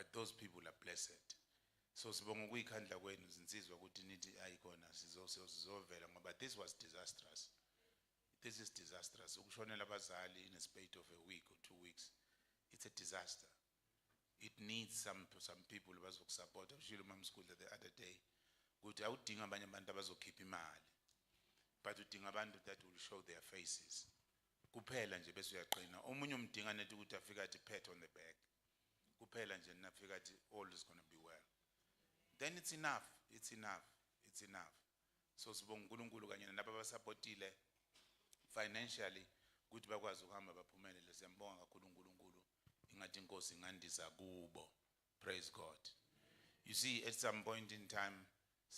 but those people are blessed. So sibonga ukuyikhandla kwenu zinsizwa ukuthi nithi ayikhona sizovela ngoba this was disastrous. This is disastrous. Ukushonela abazali in a spate of a week or 2 weeks. It's a disaster. It needs some people abazokusupport. Ushilo mama school the other day. Ukuthi awudinga abanye abantu abazokhipha imali. But udinga abantu that will show their faces. Kuphela nje bese uyaqina. Omunye umdinga nethi ukuthi afika athi pat on the back. Kuphela nje nafika athi all is going to be well. Then it's enough. It's enough. It's enough. So sibonga uNkulunkulu kanye nalabo abasupportile financially ukuthi bakwazi ukuhamba baphumelele. Siyambonga kakhulu uNkulunkulu. Ingathi inkosi ingandisa kubo. Praise God. You see, at some point in time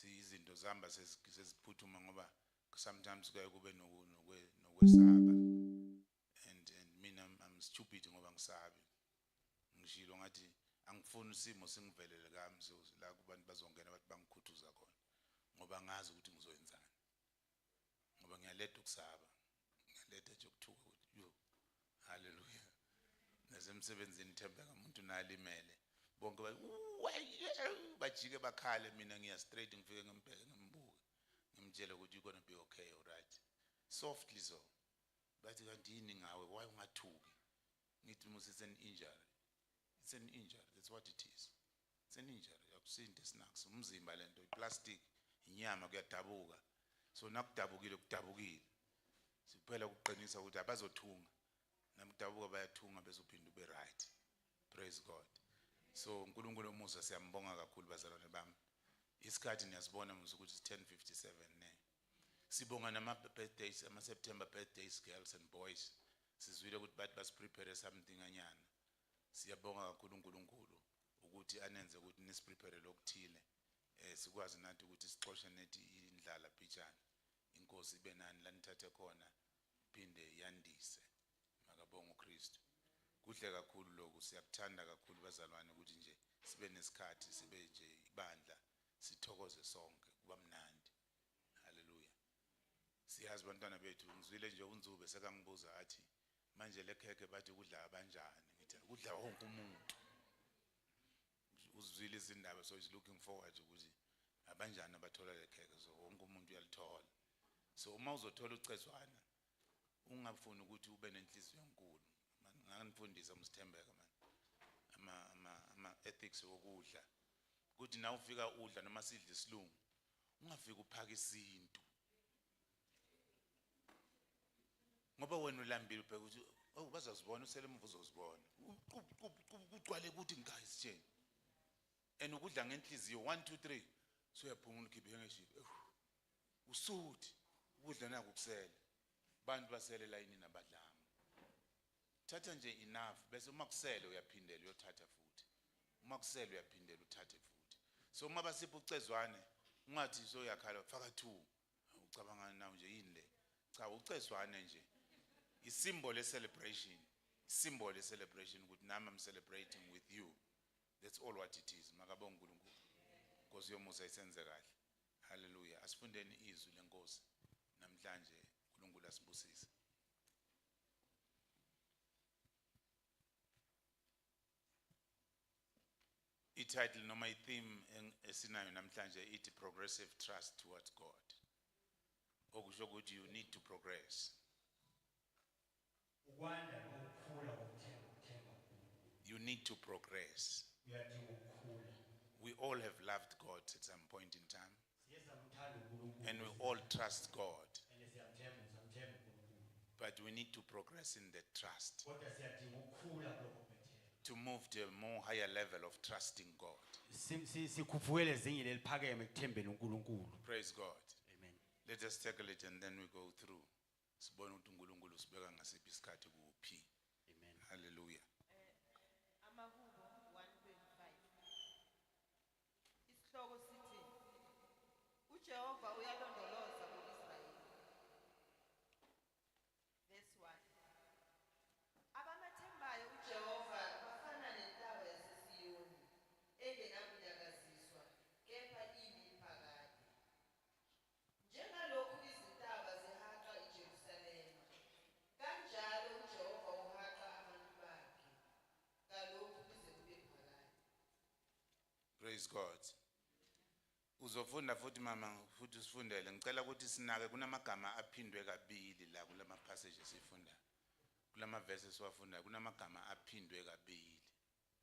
izinto zihamba seziphuthuma ngoba sometimes kuye kube nokwesaba. And mina I'm stupid ngoba ngisabi. Ngishilo ngathi angifuni isimo singivelele kamzi la kubantu bazongena bathi bangikhuthuza khona ngoba ngazi ukuthi ngizoyenzana. Ngoba ngiyaletha ukusaba. Ngiyaletha nje ukuthuka ukuthi yo hallelujah. Nasemsebenzini Thembeka umuntu nalimele. Bonke bajike bakhale mina ngiya straight ngifike ngembheke ngimbuke. Ngimtshela ukuthi you going to be okay, all right. Softly so. Bathi kanti yini ngawe why ungathuki? Ngithi musi it's an injury. It's an injury. That's what it is. It's an injury. Akusinto snacks. Umzimba lento iplastic inyama kuyadabuka. So nakudabukile kudabukile. Siphela ukuqinisa ukuthi abazothunga. Namdabuka bayathunga bese uphinda ube right. Praise God. So uNkulunkulu umusa siyambonga kakhulu bazalwane bami. Isikhathi niyasibona mse ukuthi 10:57 ne. Sibonga nama birthdays ama September birthdays girls and boys. Sizwile ukuthi bathi basiprepare something anyana. Siyabonga kakhulu uNkulunkulu ukuthi anenze ukuthi nisiprepare lokuthile. Sikwazi nathi ukuthi sixoxe nethi indlala phijana. Inkosi ibe nani la nithathe khona phinde yandise. Makabonga uKristu. Kuhle kakhulu lokho siyakuthanda kakhulu bazalwane ukuthi nje sibe nesikhathi sibe nje ibandla sithokoze sonke kuba mnandi. Hallelujah. Siyazi bantwana bethu ngizwile nje uNzube sekangibuza athi manje lekheke bathi kudla abanjani. Ngithi kudla wonke umuntu. Uzwile izindaba so is looking forward ukuthi abanjani abathola lekheke so wonke umuntu uyalithola. So uma uzothola ucezwana ungafuni ukuthi ube nenhliziyo enkulu. Ngangifundisa umsithembeka ama ethics wokudla. Ukuthi na ufika udla noma sidle isilungu ungafika uphaka isintu. Ngoba wena ulambile ubheka ukuthi bazazibona usele umvuzo uzibona. Uqwale ukuthi guys nje. And ukudla ngenhliziyo 1 2 3 so uyaphuma ukhiphe ngeshibi. Usuthi ukudla naku kusele. Bantu basele line nabadlanga. Thatha nje enough bese uma kusele uyaphindela uyothatha futhi. Uma kusele uyaphindela uthathe futhi. So uma basipha ucezwane ungathi so yakhala faka 2. Ucabanga nawo nje yini le? Cha ucezwane nje. Isymbol of celebration. Symbol of celebration ukuthi nami I'm celebrating with you. That's all what it is. Makabonga uNkulunkulu. Nkosi yomusa isenze kahle. Hallelujah. Asifundeni izwi lenkosi namhlanje uNkulunkulu asibusise. I-title noma i-theme esinayo namhlanje ithi progressive trust towards God. Okusho ukuthi you need to progress. You need to progress. We all have loved God at some point in time. And we all trust God. But we need to progress in that trust. To move to a more higher level of trusting God. Praise God. Amen. Let us tackle it and then we go through. Amen. Hallelujah. Amahubo 1:25. Isihloko sithi uJehova uyalondoloza kuIsrayeli. Verse 1. Abamathembayo uJehova bafana nentaba yaseSiyoni engenakunyakaziswa kepha imiphakade. Njengalokhu izintaba zihaqa iJerusalema, kanjalo uJehova uhaqa abantu bakhe. Praise God. Uzofunda futhi mama futhi usifundele ngicela ukuthi sinake kunamagama aphindwe kabili la kulama passage esifunda. Kulama verses siwafunda kunamagama aphindwe kabili.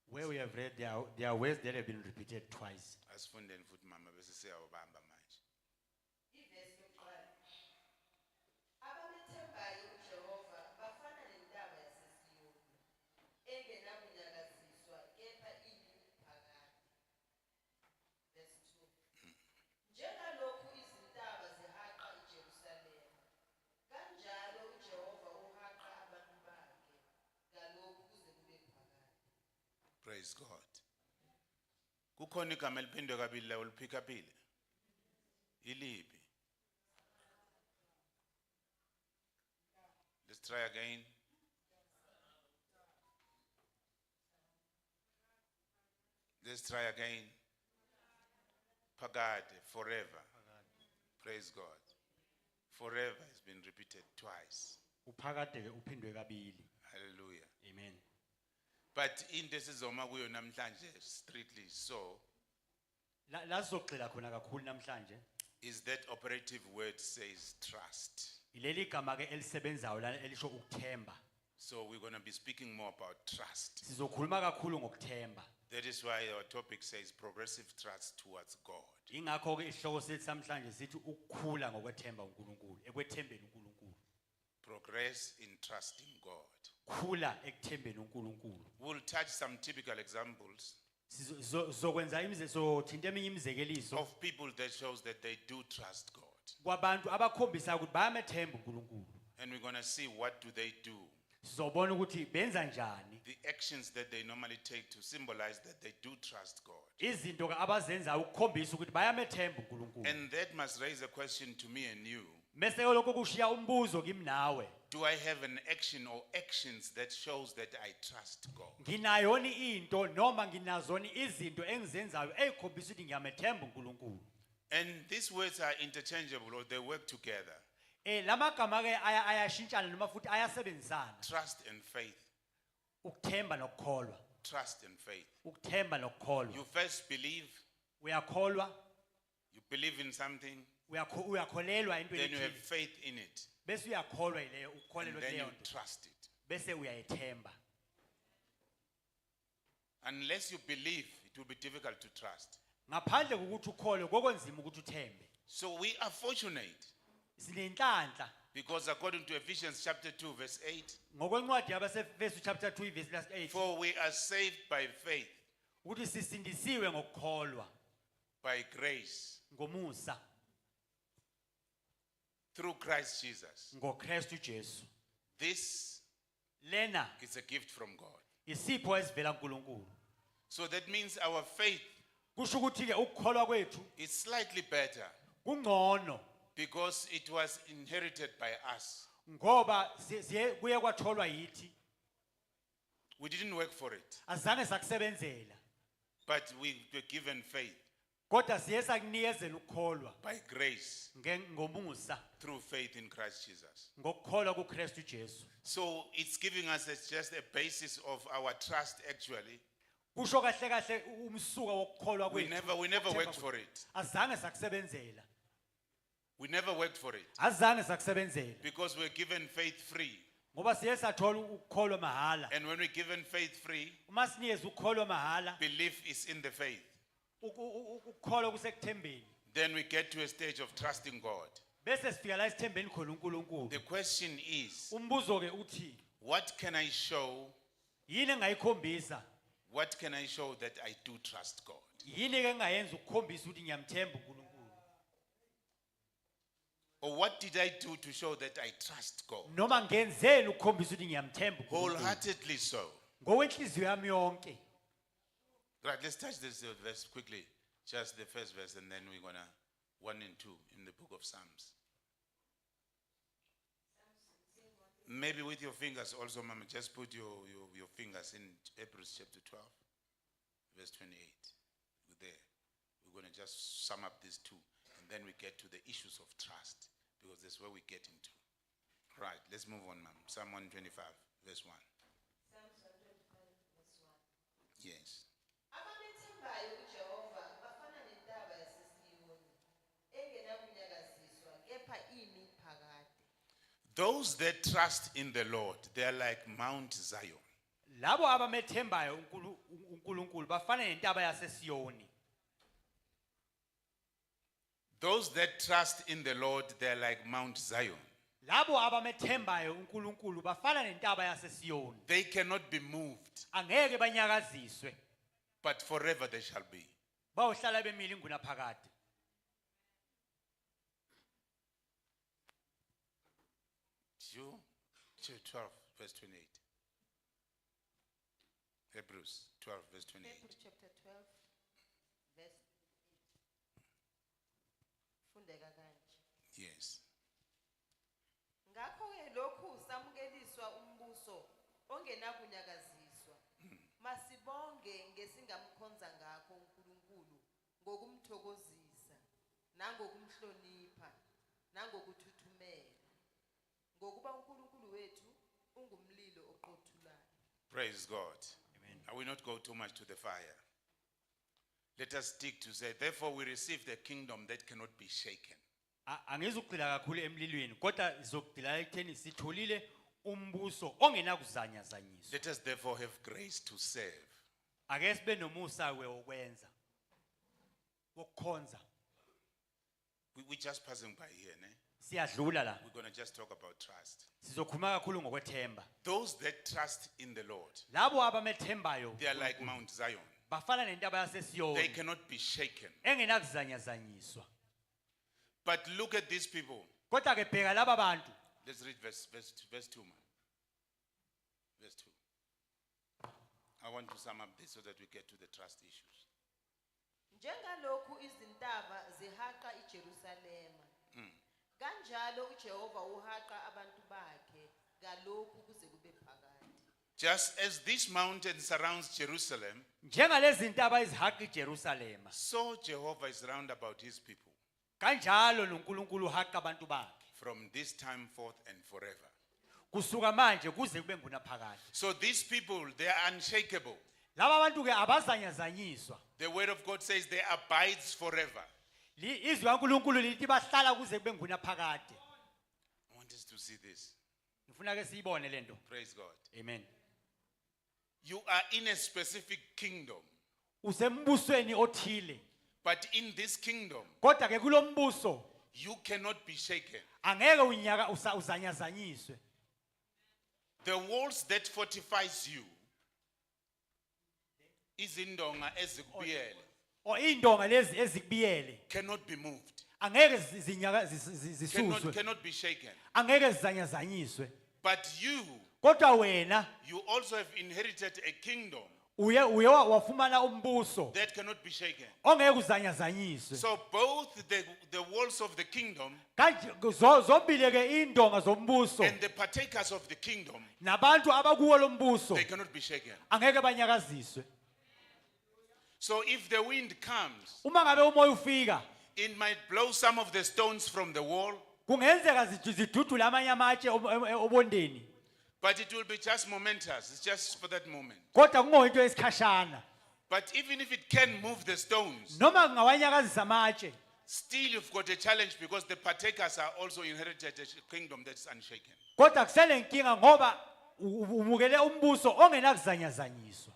Where we have read, there are words that have been repeated twice. Asifundeni futhi mama bese siyawubamba manje. Ivesi yokuqala. Abamethembayo uJehova bafana nentaba yaseSiyoni, engenakunyakaziswa kepha iyiphakade. Verse 2. Njengalokhu izintaba zihaqa iJerusalema, kanjalo uJehova uhaqa abantu bakhe, ngalokhu kuze kube phakade. Praise God. Kukhona igama eliphindwe kabili la uliphika phile. Iliphi? Let's try again. Let's try again. Phakade, forever. Praise God. Forever has been repeated twice. Uphakade ke uphindwe kabili. Hallelujah. Amen. But into esizoma kuyo namhlanje strictly so La sizogxila khona kakhulu namhlanje. is that operative word says trust. Ileli gama ke elisebenzayo la elisho ukuthemba. So we're going to be speaking more about trust. Sizokhuluma kakhulu ngokuthemba. That is why our topic says progressive trust towards God. Ingakho ke isihloko sethu namhlanje sithi ukukhula ngokwethemba uNkulunkulu, ekwethembeni uNkulunkulu. Progress in trusting God. Khula ekuthembeni uNkulunkulu. We'll touch some typical examples Sizokwenza thinta eminye imizekeliso of people that shows that they do trust God. kwabantu abakhombisa ukuthi bayamethemba uNkulunkulu. And we're going to see what do they do. Sizobona ukuthi benza njani. The actions that they normally take to symbolize that they do trust God. Izinto ke abazenza ukukhombisa ukuthi bayamethemba uNkulunkulu. And that must raise a question to me and you. Mase lokho kushiya umbuzo kimi nawe. Do I have an action or actions that shows that I trust God? Nginayoni into noma nginazoni izinto engizenzayo ezikhombisa ukuthi ngiyamethemba uNkulunkulu. And these words are interchangeable or they work together. Lamagama ke ayashintshana noma futhi ayasebenzisana. Trust and faith. Ukuthemba nokukholwa. Trust and faith. Ukuthemba nokukholwa. You first believe, Uyakholwa, you believe in something, uyakholelwa into then you have ethile. faith in it, Bese uyakholwa ileyo, and ukholelwa then you kuleyo nto. trust it. Bese uyayithemba. Unless you believe, it will be difficult to trust. Ngaphandle kokuthi ukholwe kokwenzima ukuthi uthembe. So we are fortunate Sinenhlanhla because according to Ephesians chapter 2 verse 8, ngokwencwadi yabaseFesu chapter 2 verse 8 for we are saved by faith, ukuthi sisindisiwe ngokukholwa by grace, ngomusa through Christ Jesus. ngoKristu Jesu. This Lena is a gift from God. isipho esivela kuNkulunkulu. So that means our faith Kusho ukuthi ke ukukholwa kwethu is slightly better kungcono because it was inherited by us. ngoba kuye kwatholwa yithi We didn't work for it, azange sakusebenzela but we were given faith kodwa siye sakunikezela ukukholwa by grace ngomusa through faith in Christ Jesus. ngokukholwa kuKristu Jesu. So it's giving us just a basis of our trust actually. Kusho kahle kahle umsuka wokukholwa We kwethu. never ukuthemba worked kwethu. for it. Azange sakusebenzela. We never worked for it Azange sakusebenzela. because we're given faith free. Ngoba siye sathola ukukholwa mahala. And when we're given faith free, Uma sinikeza ukukholwa mahala, belief is in the faith. ukukholwa kusekuthembeni. Then we get to a stage of trusting God. Bese sifika la isithembeni khona uNkulunkulu. The question is, Umbuzo ke uthi, what can I show? yini engayikhombisa? What can I show that I do trust God? Yini ke engayenza ukukhombisa ukuthi ngiyamthemba uNkulunkulu? Or what did I do to show that I trust God? Noma ngenzeni ukukhombisa ukuthi ngiyamthemba uNkulunkulu? Wholeheartedly so. Ngokwenhliziyo yami yonke. Right, let's touch this verse quickly. Just the first verse, and then we're going to 1 and 2 in the book of Psalms. Maybe with your fingers also, Mama, just put your fingers in Hebrews chapter 12, verse 28. There. We're going to just sum up these two, and then we get to the issues of trust, because that's where we get into. Right, let's move on, Ma'am. Psalm 125, verse 1. Psalms 125 verse 1. Yes. Abamethembayo uJehova Those that trust in the Lord, they are like Mount Zion. Labo abamethembayo uNkulunkulu bafana nentaba yaseSiyoni. Those that trust in the Lord, they are like Mount Zion. Labo abamethembayo uNkulunkulu bafana nentaba yaseSiyoni. They cannot be moved, Angeke banyakaziswe. but forever they shall be. Bayohlala bemile ngunaphakade. Jude 12, verse 28. Hebrews 12, verse 28. Hebrews chapter 12, verse 8. Fundeka kanje. Yes. Ngakho-ke lokhu samukeliswa umbuso ongenakunyakaziswa. Masibonge ngesingamkhonza ngakho uNkulunkulu ngokumthokozisa nangokumhlonipha nangokuthuthumela. Ngokuba uNkulunkulu wethu ungumlilo oqothulayo. Praise God. Amen. I will not go too much to the fire. Let us stick to say, therefore we receive the kingdom that cannot be shaken. Angizugcila kakhulu emlilweni kodwa izogcila ekutheni sitholile umbuso ongenakuzanyazanyiswa. Let us therefore have grace to serve. Ake sibe nomusa wokwenza. Wokukhonza. We're just passing by here, ne? Siyadlula la. We're going to just talk about trust. Sizokhuluma kakhulu ngokwethemba. Those that trust in the Lord, Labo abamethembayo they are like Mount Zion. bafana nentaba They yaseSiyoni cannot be shaken. engenakuzanyazanyiswa. But look at these people. Kodwa ke bheka laba bantu. Let's read verse 2, man. Verse 2. I want to sum up this so that we get to the trust issues. Njengalokhu izintaba zihaqa iJerusalema. Kanjalo uJehova uhaqa abantu bakhe ngalokhu kuze kube phakade. Just as this mountain surrounds Jerusalem, Njengalezi ntaba ezihaqa iJerusalema. so Jehovah is round about his people Kanjalo noNkulunkulu uhaqa abantu bakhe. from this time forth and forever. Kusuka manje kuze kube ngunaphakade. So these people, they are unshakable. Laba bantu ke abazanyazanyiswa. The word of God says they abides forever. Izwi kaNkulunkulu lithi bahlala kuze kube ngunaphakade. I want us to see this. Ngifuna ke siyibone lento. Praise God. Amen. You are in a specific kingdom, Usembusweni othile. but in this kingdom, Kodwa ke kulombuso you cannot be shaken. angeke unyaka uzanyazanyiswe. The walls that fortifies you izindonga ezikubiyele O indonga lezi ezikubiyele cannot be moved, angeke zisuswe. cannot be shaken. Angeke zizanyazanyiswe. But you Kodwa wena also have inherited a kingdom uye wafumana umbuso that cannot be shaken. ongeke uzanyazanyiswe. So both the walls of the kingdom Kanje zombili ke indonga zombuso and the partakers of the kingdom, nabantu abakuwo lombuso they cannot be shaken. angeke banyakaziswe. So if the wind comes, Uma ngabe umoya ufika it might blow some of the stones from the wall, kungenzeka zidudule amanye amatshe obondeni, but it will be just momentous. It's just for that moment. kodwa kungoyinto esikhashana. But even if it can move the stones, Noma ngawanyakazisa amatshe, still you've got a challenge because the partakers are also inherited a kingdom that's unshaken. kodwa kusele inkinga ngoba umukele umbuso ongenakuzanyazanyiswa.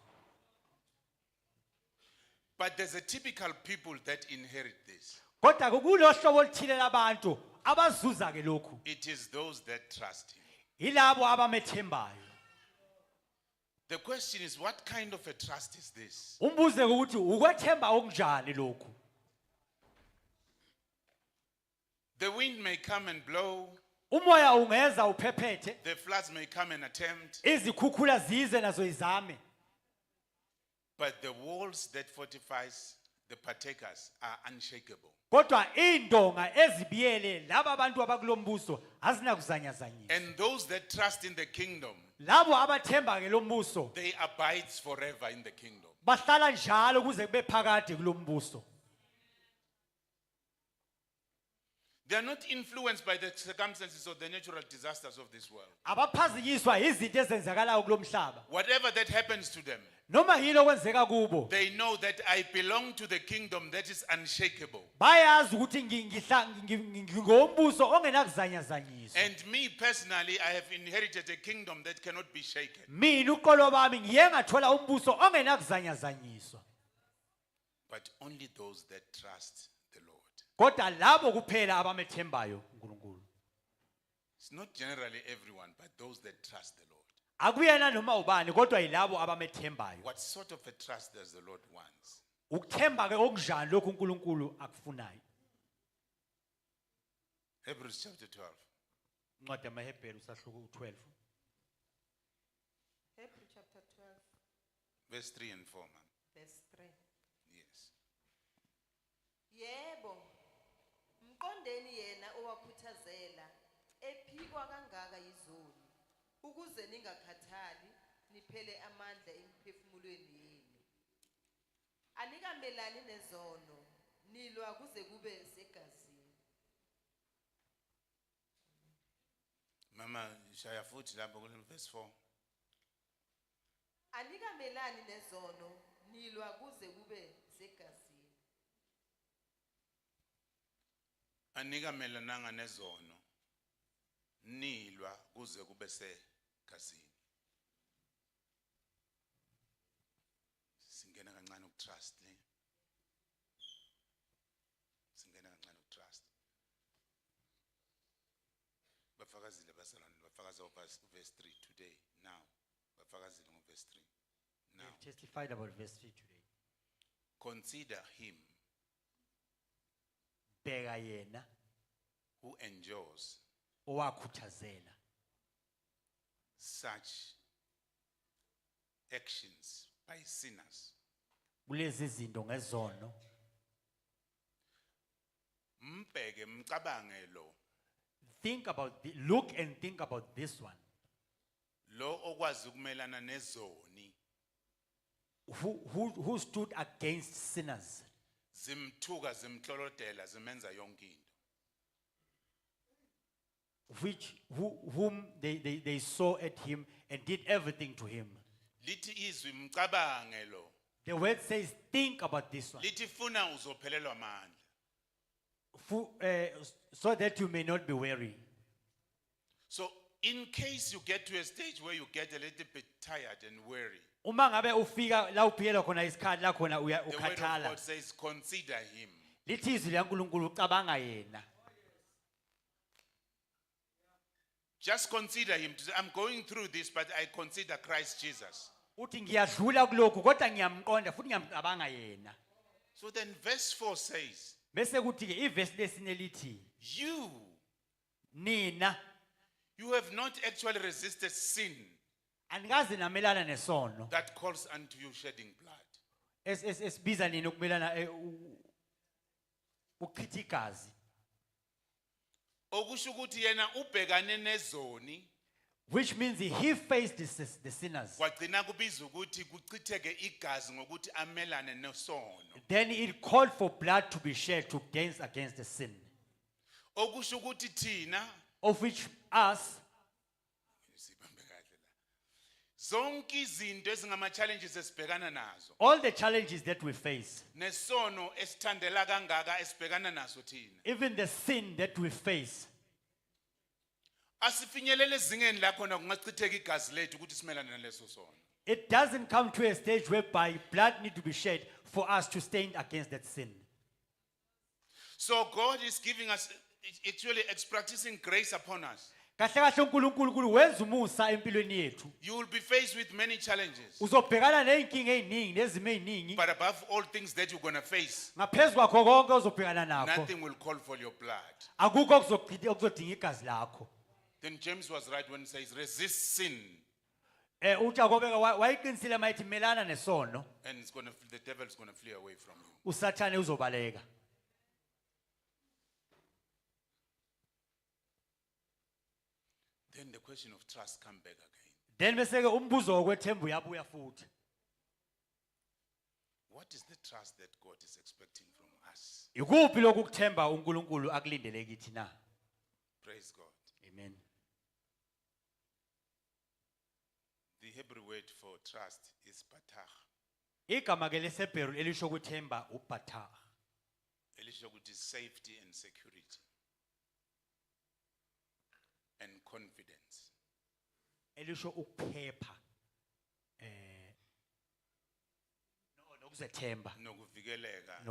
But there's a typical people that inherit this. Kodwa kulohlobo oluthile labantu abazuza ke lokhu. It is those that trust him. Yilabo abamethembayo. The question is, what kind of a trust is this? Umbuze ukuthi ukwethemba okunjani lokhu? The wind may come and blow, Umoya ungeza uphephethe, the floods may come and attempt, izikhukhula zize nazo izame. but the walls that fortifies the partakers are unshakable. Kodwa indonga ezibiyele laba abantu abakulombuso azinakuzanyazanyiswa. And those that trust in the kingdom, Labo abathemba ke lombuso they abides forever in the kingdom. bahlala njalo kuze kube phakade kulombuso. They are not influenced by the circumstances or the natural disasters of this world. Abaphazanyiswa izinto ezenzakalayo kulomhlaba. Whatever that happens to them, noma yini okwenzeka kubo they know that I belong to the kingdom that is unshakable. bayazi ukuthi ngingombuso ongenakuzanyazanyiswa. And me personally, I have inherited a kingdom that cannot be shaken. Mina uqolo bami ngiye ngathola umbuso ongenakuzanyazanyiswa. But only those that trust the Lord. Kodwa labo kuphela abamethembayo uNkulunkulu. It's not generally everyone, but those that trust the Lord. Akuyena noma ubani kodwa yilabo abamethembayo. What sort of a trust does the Lord want? Ukuthemba ke okunjani lokhu uNkulunkulu akufunayo. Hebrews chapter 12. Incwadi yamaHebheru usahluko 12. Hebrew chapter 12, Verse 3 and 4, man. verse 3. Yes. Yebo, mqondeni yena owakhuthazela ephikwa kangaka yizoni ukuze ningakhathali niphele amandla emphefumulweni yenu. Anikamelani nezono nilwa kuze kube segazini. Mama, shaya futhi lapho kule verse 4. Anikamelani nezono nilwa kuze kube segazini. Anikamelananga nezono nilwa kuze kube segazini. Singena kancane ukutrust le. Singena kancane ukutrust. Bafakazile basalwane bafakaza verse 3 today now. Bafakazile verse 3 We now. have testified about verse 3 today. Consider him Bheka yena who endures owakhuthazela such actions by sinners. kulezi zinto ngezono. Mbheke mcabange lo Look and think about this one. okwazi ukumelana nezoni Who stood against sinners, zimthuka zimhlolodela zimenza yonke into. whom they saw at him and did everything to him. Lithi izwi mcabange lo The word says, think about this one, lithi funa uzophelelwa amandla. so that you may not be weary. So in case you get to a stage where you get a little bit tired and weary, Uma ngabe ufika la uphiyela khona isikhathi la khona the word of ukhathala. God says consider him. Lithi izwi likaNkulunkulu ucabanga yena. Just consider him. To say, I'm going through this, but I consider Christ Jesus. Uthi ngiyadlula kulokhu kodwa ngiyamqonda futhi ngiyamcabanga yena. So then verse 4 says, Bese kuthi ke ivesi lesine lithi, you nina have not actually resisted sin anikaze namelana nesono that calls unto you shedding blood. esibiza nini ukumelana ukuchitha igazi, Okusho ukuthi yena ubhekane nezoni which means he faced the sinners. kwagcina kubiza ukuthi kuchitheke igazi ngokuthi amelane nesono. Then it called for blood to be shed to dance against the sin, Okusho ukuthi thina of which us, sibambe kahle la. Zonke izinto ezingama challenges esibhekana nazo all the challenges that we face, nesono esithandela kangaka esibhekana naso thina even the sin that we face, asifinyelele ezingeni la khona kungachitheka igazi lethu ukuthi simelane naleso sono. it doesn't come to a stage whereby blood need to be shed for us to stand against that sin. So God is giving us actually it's practicing grace upon us. Kahle kahle uNkulunkulu wenza umusa empilweni yethu. You will be faced with many challenges, Uzobhekana nezinkinga eziningi nezimo eziningi. but above all things that you're going to face, Ngaphezulu kwakho konke ozobhekana nakho, nothing will call for your blood. akukho okuzodinga igazi lakho. Then James was right when he says resist sin uJakobe wayiqinisile mayithi melana nesono, and the devil is going to flee away from you. usathane uzobaleka. Then the question of trust come back again. Then bese ke umbuzo wokwethemba uyabuya futhi. What is the trust that God is expecting from us? Ikuphi lokhu kuthemba uNkulunkulu akulindele kithi na? Praise God. Amen. The Hebrew word for trust is batach. Igama ke leseBheru elisho ukuthemba ubatach. Elisho ukuthi safety and security and confidence. Elisho ukuphepha nokuzethemba. Nokuvikeleka,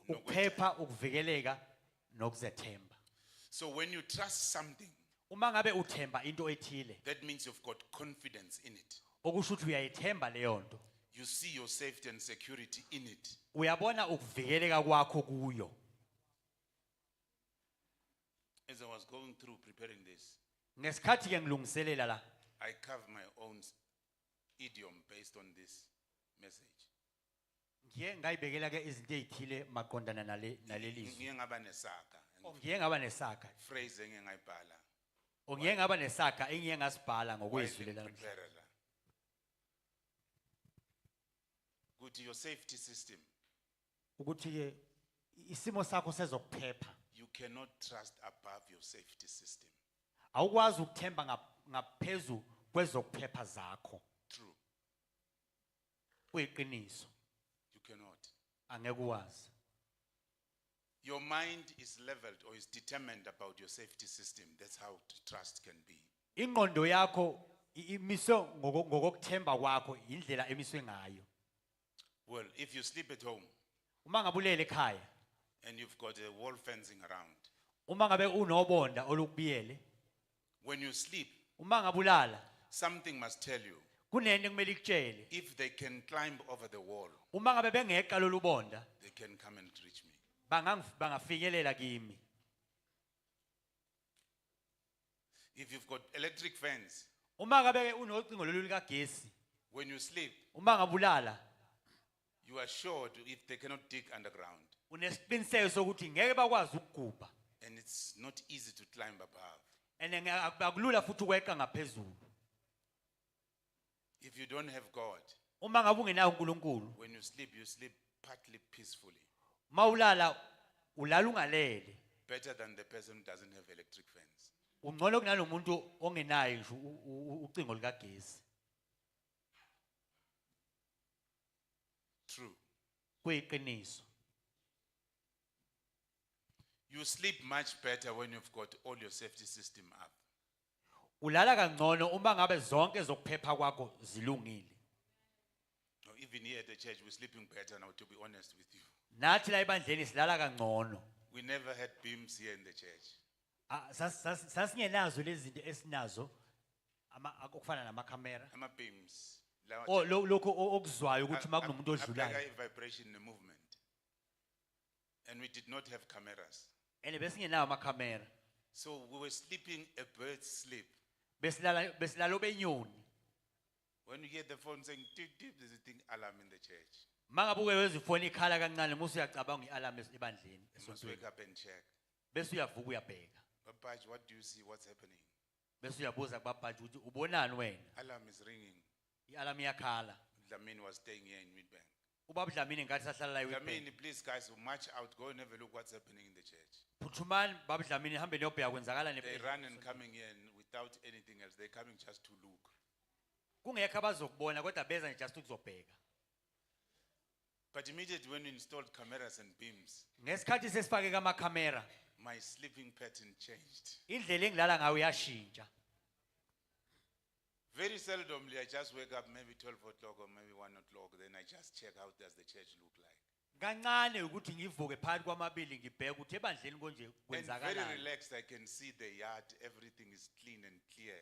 Ukuphepha, ukuvikeleka nokuzethemba. So when you trust something, Uma ngabe uthemba into ethile, that means you've got confidence in it. okusho ukuthi uyayithemba leyo nto. You see your safety and security in it. Uyabona ukuvikeleka kwakho kuyo. As I was going through preparing this, Ngesikhathi ke ngilungiselela la, I carved my own idiom based on this message. ngiye ngayibekela ke izinto ezithile maqondana nalelizwi. Ngiye ngaba nesaka, Ngiye ngaba nesaka. phrase engiye ngayibhala. Ngiye ngaba nesaka engiye ngasibhala ngokwezwi while lela. prepare la. Ukuthi your safety system, Ukuthi ke isimo sakho sezokuphepha. you cannot trust above your safety system. Awukwazi ukuthemba ngaphezulu kwezokuphepha zakho. True, Kuyiqiniso. you cannot. Angeke uwazi. Your mind is leveled or is determined about your safety system. That's how trust can be. Ingqondo yakho imiswe ngokuthemba kwakho indlela emiswe ngayo. Well, if you sleep at home Uma ngabe ulele ekhaya, and you've got a wall fencing around, uma ngabe unobonda olukubiyele, when you sleep, uma ngabe ulala, something must tell you kunento ekumele ikutshele. if they can climb over the wall, Uma ngabe bengeqa lolu bonda, they can come and reach me. bangafinyelela kimi. If you've got electric fence, Uma ngabe unocingo lolu likagesi, when you sleep, uma ngabe ulala, you are sure if they cannot dig underground, unesiqiniseko sokuthi ngeke bakwazi ukugubha. and it's not easy to climb above. And akulula futhi ukweqa ngaphezulu. If you don't have God, Uma ngabe ungenayo uNkulunkulu, when you sleep partly peacefully, mawulala ulala ungalele. better than the person who doesn't have electric fence. Ungcono kunalomuntu ongenayo nje ucingo likagesi. True. Kuyiqiniso. You sleep much better when you've got all your safety system up. Ulala kangcono uma ngabe zonke zokuphepha kwakho zilungile. Now, even here at the church, we're sleeping better now, to be honest with you. Nathi la ebandleni silala kangcono. We never had beams here in the church. Sasingenazo lezi zinto esinazo okufana namakhamera. Ama beams. Lokho okuzwayo ukuthi uma kunomuntu odlulayo. Abheka vibration in the movement. And we did not have cameras. And besingenayo amakhamera. So we were sleeping a bird's sleep. Besilala obenyoni. When you hear the phone saying tick tick, there's a thing alarm in the church. Mangabe uke wezifoni ikhala kancane musu uyacabanga ialarm ebandleni. You must wake up and check. Bese uyavuka uyabheka. Papa, what do you see? What's happening? Bese uyabuza kubabhaji ukuthi ubonani wena? Alarm is ringing. Ialarm iyakhala. Dlamini was staying here in Midbank. Ubaba Dlamini ngathi sahlala la eWitbank. Dlamini, please guys, march out, go and have a look what's happening in the church. Phuthumani baba Dlamini hambe niyobheka kwenzakala They run and coming here and without anything else. They're coming just to look. Kungekho abazokubona kodwa beza nje just ukuzobheka. But immediately when we installed cameras and beams, Ngesikhathi sesifake kamakhamera, my sleeping pattern changed. indlela engilala ngayo yashintsha. Very seldomly, I just wake up maybe 12 o'clock or maybe 1 o'clock. Then I just check how does the church look like. Kancane ukuthi ngivuke phakathi kwamabili ngibheke ukuthi ebandleni konje And very kwenzakalani. relaxed, I can see the yard, everything is clean and clear.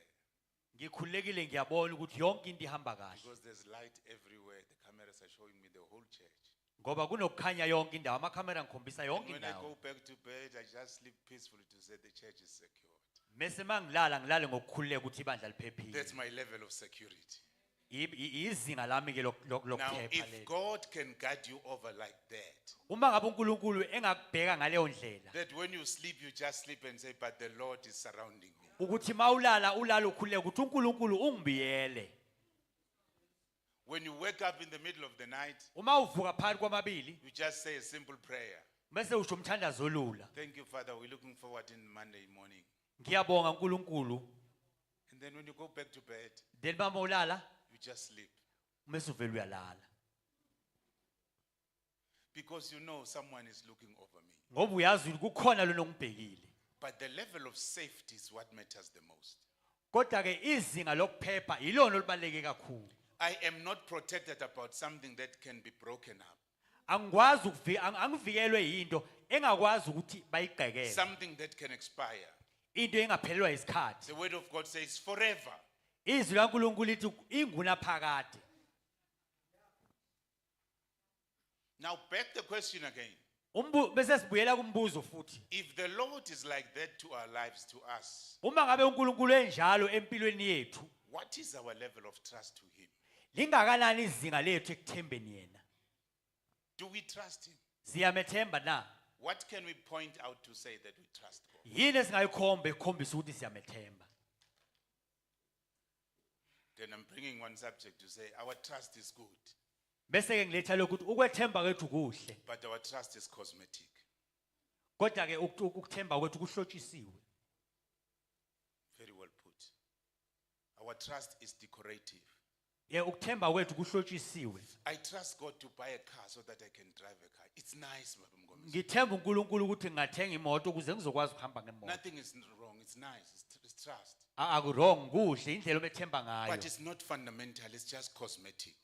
Ngikhulekile ngiyabona ukuthi yonke into ihamba kahle. Because there's light everywhere. The cameras are showing me the whole church. Ngoba kunokukhanya yonke indawo, amakhamera ngikhombisa And yonke when I indawo. go back to bed, I just sleep peacefully to say the church is secured. Mase mangilala ngilale ngokukhuleka ukuthi ibandla liphephile. That's my level of security. Izinga lami ke Now, lokuphepha if lelo. God can guide you over like that, Uma ngabe uNkulunkulu engakubheka ngaleyo ndlela, that when you sleep, you just sleep and say, but the Lord is surrounding me. ukuthi mawulala ukhuleka ukuthi uNkulunkulu ungibiyele. When you wake up in the middle of the night, Uma uvuka phakathi kwamabili, you just say a simple prayer. bese usho umthandazo olula. Thank you, Father. We're looking forward in Monday morning. Ngiyabonga uNkulunkulu. And then when you go back to bed, Then mama ulala, you you just sleep. Mase uvela uyalala. Because you know someone is looking over me. Ngoba uyazi ukuthi kukhona lo nongibhekile. But the level of safety is what matters the most. Kodwa ke izinga lokuphepha ilona olubaleke kakhulu. I am not protected about something that can be broken up. Angikwazi angivikelwe into engakwazi ukuthi bayigqekele. Something that can expire. Into engaphelelwa isikhathi. The word of God says forever. Izwi laNkulunkulu lithi inguna phakade. Now back the question again. Bese sibuyela kumbuzo futhi. If the Lord is like that to our lives, to us, Uma ngabe uNkulunkulu enjalo empilweni yethu, what is our level of trust to Him? lingakanani izinga lethu ekuthembeni yena? Do we trust Him? Siyamethemba na? What can we point out to say that we trust God? Yini esingayikhomba ekukhombisa ukuthi siyamethemba? Then I'm bringing one subject to say our trust is good, Bese ke ngiletha lokuthi ukwethemba kwethu kuhle, but our trust is cosmetic. kodwa ke ukuthemba kwethu kuhlotshisiwe. Very well put. Our trust is decorative. Ukuthemba kwethu kuhlotshisiwe. I trust God to buy a car so that I can drive a car. It's nice, Baba Mngomesi. Ngithemba uNkulunkulu ukuthi ngingathenga imoto ukuze ngizokwazi ukuhamba ngemoto. Nothing is wrong. It's nice. It's trust. Akurong kuhle indlela omethemba ngayo. But it's not fundamental. It's just cosmetic.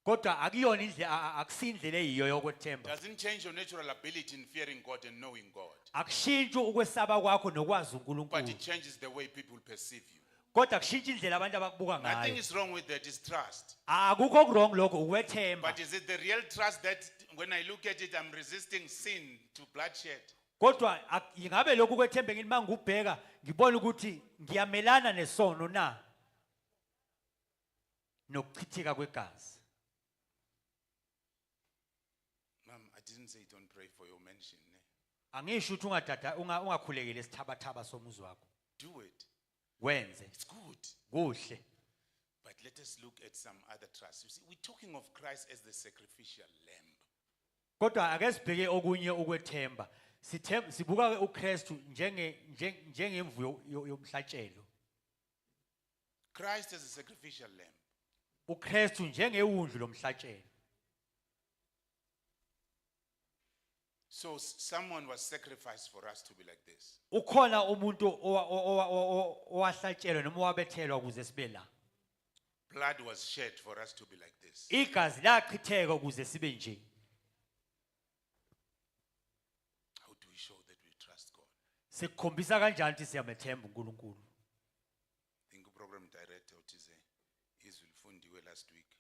Kodwa akuyona indlela akusindlela eyiyo yokwethemba. Doesn't change your natural ability in fearing God and knowing God. Akushintshi ukwesaba kwakho nokwazi But uNkulunkulu. it changes the way people perceive you. Kodwa kushintshi indlela abantu abakubuka Nothing ngayo. is wrong with that. It's trust. Akukho okurong lokho ukwethemba. But is it the real trust that when I look at it, I'm resisting sin to bloodshed? Kodwa ingabe lokhu kwethemba ngithi mangubheka ngibona ukuthi ngiyamelana nesono na nokuchitheka kwegazi. Ma'am, I didn't say don't pray for your mention. Ne? Angisho ukuthi ungakhulekele isithabathaba somuzi wakho. Do it. Wenze It's good. kuhle. But let us look at some other trusts. You see, we're talking of Christ as the sacrificial lamb. Kodwa ake sibheke okunye ukwethemba. Sibuka ke uKristu njengemvu yomhlatshelo. Christ as a sacrificial lamb. uKristu njengewundlu lomhlatshelo. So someone was sacrificed for us to be like this. Ukhona umuntu owahlatshelwa noma owabethelwa ukuze sibe la. Blood was shed for us to be like this. Igazi lachitheka ukuze sibe nje. How do we show that we trust God? Sikhombisa kanjani ukuthi siyamethemba uNkulunkulu? I think program director uthize izulufundiwe last week.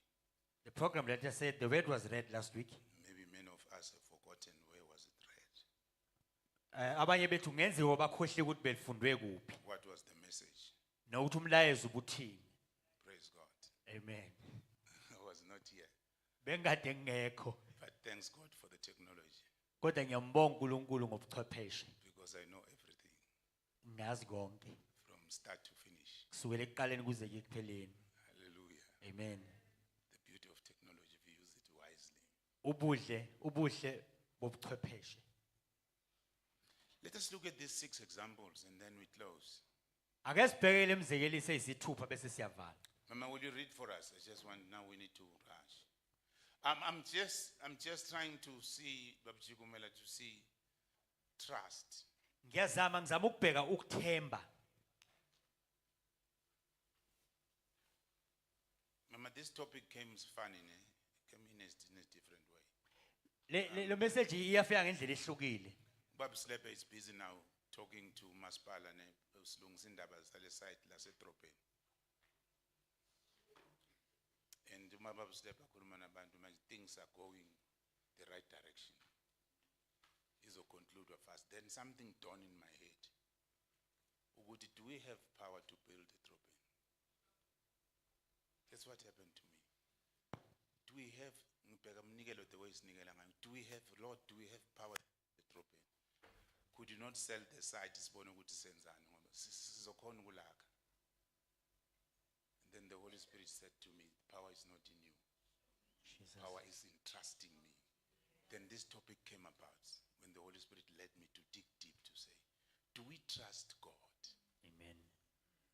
The program leader said the word was read last week. Maybe many of us have forgotten where was it read. Abanye bethu ngenziwe bakhohle ukuthi belifundwe kuphi. What was the message? Nokuthi umlayezo ubuthini. Praise God. Amen. I was not here. Bengade ngekho. But thanks God for the technology Kodwa ngiyambonga uNkulunkulu ngobuchwepheshe. because I know everything Ngazi konke. from start to finish. Kusukela ekuqaleni kuze kuye ekupheleni. Hallelujah. Amen. The beauty of technology if you use it wisely. Ubuhle bobuchwepheshe. Let us look at these 6 examples and then we close. Ake sibhekele imizekeliso eyisithupha bese siyavala. Mama, will you read for us? I just want, now we need to rush. I'm just trying to see, Baba Chikumela, to see trust. Ngiyazama ukubheka ukuthemba. Mama, this topic came funny, ne? Came in a different way. Le message iyafika ngendlela ehlukile. Baba Slepe is busy now talking to Maspala ne usilungisa indaba zale site lasedrobheni. And Baba Slepe akhuluma nabantu manje things are going the right direction. Izo conclude fast. Then something dawned in my head. Ukuthi, do we have power to build a drobheni? That's what happened to me. Do we have ngibheka umnikelo the way isinikela ngayo? Do we have, Lord, do we have power to drobheni? Could you not sell the site sibone ukuthi senzani ngoba sizokhona ukulakha? And then the Holy Spirit said to me, power is not in you. Power is in trusting me. Then this topic came about when the Holy Spirit led me to dig deep to say, do we trust God? Amen.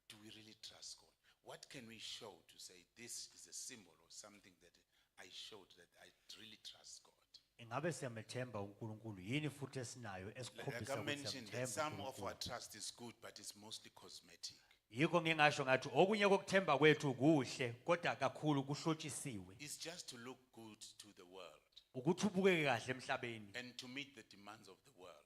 Do we really trust God? What can we show to say this is a symbol or something that I showed that I really trust God? Ingabe siyamethemba uNkulunkulu yini futhi esinayo Like esikhombisa I ukuthi mentioned, that siyamthemba some of our uNkulunkulu. trust is good, but it's mostly cosmetic. Yikho ngingasho ngathi okunye kokuthemba kwethu kuhle kodwa kakhulu kuhlotshisiwe It's just to look good to the world ukuthi ubukeke kahle emhlabeni. and to meet the demands of the world.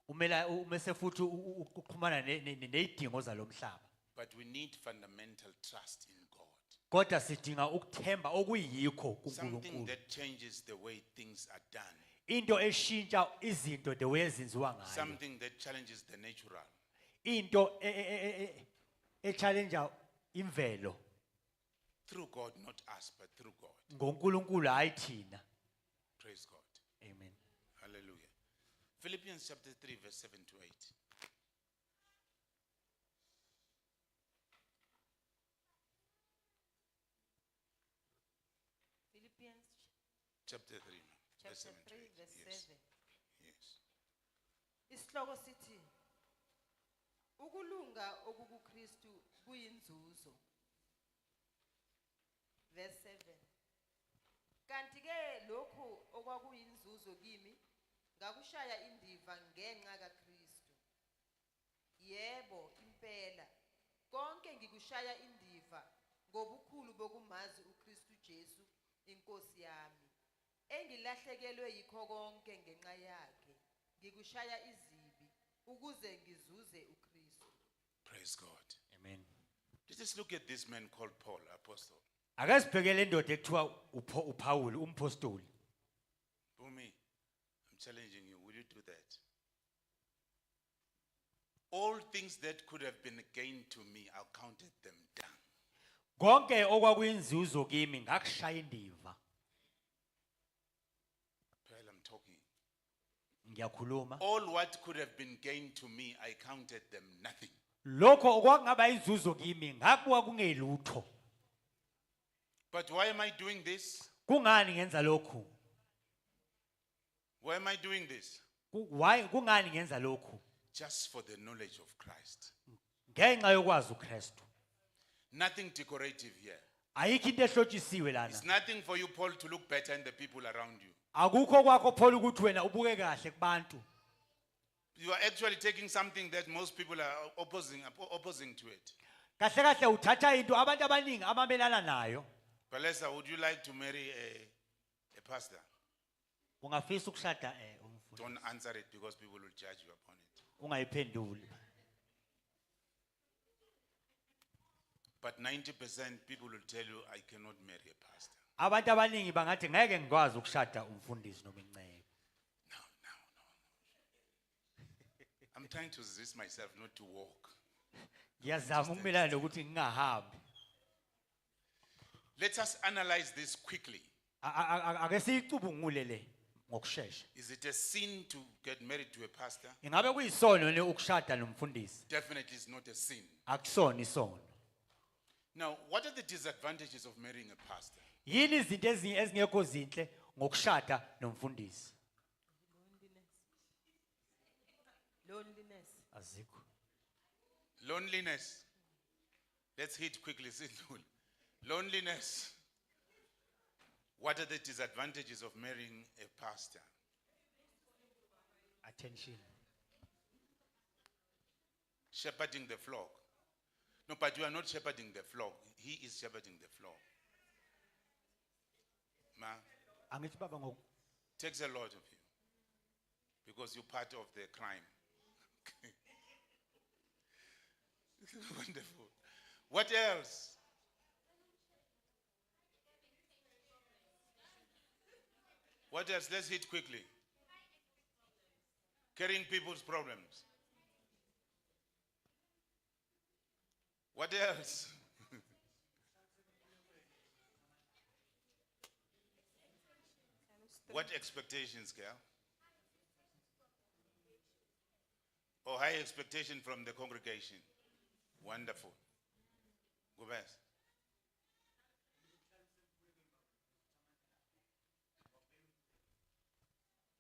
Umese futhi uxhumana nezidingo zalomhlaba. But we need fundamental trust in God. Kodwa sidinga ukuthemba okuyikho Something kuNkulunkulu. that changes the way things are done. Into eshintsha izinto the way ezenziwa ngayo. Something that challenges the natural. Into challenge imvelo Through God, not us, but through God. ngoNkulunkulu hayi thina. Praise God. Amen. Hallelujah. Philippians chapter 3, verse 7 to 8. Philippians Chapter 3, no, verse chapter 7 to 3 8. verse Yes. 7. Yes. Isihloko sithi ukulunga okukuKristu kuyinzuzo. Verse 7. Kanti ke lokhu okwakuyinzuzo kimi ngakushaya indiva ngenxa kaKristu. Yebo impela konke ngikushaya indiva ngobukhulu bokumazi uKristu Jesu inkosi yami. Engilahlekelwe yikho konke ngenxa yakhe. Ngikushaya izibi ukuze ngizuze uKristu. Praise God. Amen. Let us look at this man called Paul, apostle. Ake sibhekele indoda ekuthiwa uPaul umpostoli. Bumi, I'm challenging you. Will you do that? All things that could have been a gain to me, I counted them down. Konke okwakuyinzuzo kimi ngakushaya indiva. Pearl, I'm talking. Ngiyakhuluma. All what could have been gain to me, I counted them nothing. Lokho okwakungaba inzuzo kimi ngakuwa kungelutho. But why am I doing this? Kungani ngenza lokhu? Why am I doing this? Why kungani ngenza lokhu? Just for the knowledge of Christ. Ngenxa yokwazi uKristu. Nothing decorative here. Ayikho into ehlotshisiwe lana. It's nothing for you, Paul, to look better than the people around you. Akukho kwakho Paul ukuthi wena ubuke kahle kubantu. You are actually taking something that most people are opposing to it. Kahle kahle uthatha into abantu abaningi ababelana nayo. Palesa, would you like to marry a pastor? Ungafisa ukushada umfundisi. Don't answer it because people will judge you upon it. Ungayiphenduli. But 90% people will tell you, I cannot marry a pastor. Abantu abaningi bangathi ngeke ngikwazi ukushada umfundisi noma incebe. No. I'm trying to resist myself not to walk. Ngiyazama ukumelana nokuthi ngingahambi. Let us analyze this quickly. Ake siyicubungule le ngokusheshsha. Is it a sin to get married to a pastor? Ingabe kuyisono ne ukushada nomfundisi? Definitely it's not a sin. Akusona isono. Now, what are the disadvantages of marrying a pastor? Yini izinto ezingekho zinhle ngokushada nomfundisi? Loneliness. Azikho. Loneliness. Let's hit quickly. Sidlule. Loneliness. What are the disadvantages of marrying a pastor? Attention. Shepherding the flock. No, but you are not shepherding the flock. He is shepherding the flock. Ma, Angithi baba ngoku takes a lot of you because you're part of the crime. Wonderful. What else? What else? Let's hit quickly. Carrying people's problems. What else? What expectations, girl? Or high expectation from the congregation? Wonderful. Go back.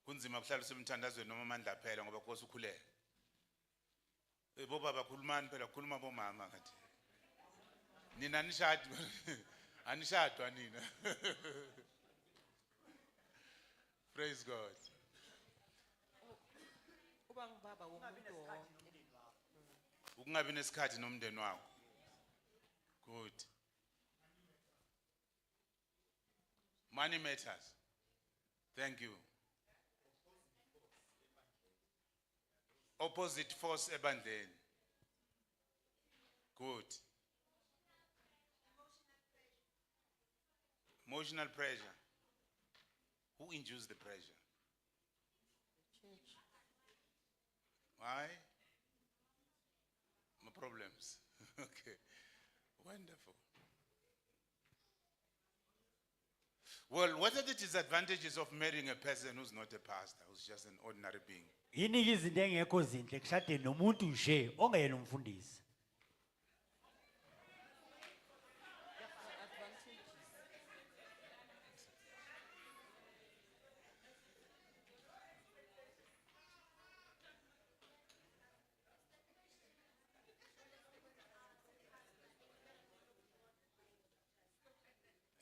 Kunzima kuhlala usemthandazweni noma amandla phela ngoba Nkosi ukhulele. Bo baba khulumani phela khuluma bomama ngathi. Nina anishadwa. Anishadwa nina. Praise God. Uba ngubaba womuntu wonke. Ukungabi nesikhathi nomndeni wakho. Good. Money matters. Thank you. Opposite force ebandleni. Good. Emotional pressure. Who induced the pressure? Church. Why? No problems. Okay. Wonderful. Well, what are the disadvantages of marrying a person who's not a pastor, who's just an ordinary being? Yiningi izinto engekho zinhle kushadeni nomuntu nje ongeyena umfundisi. Advantages.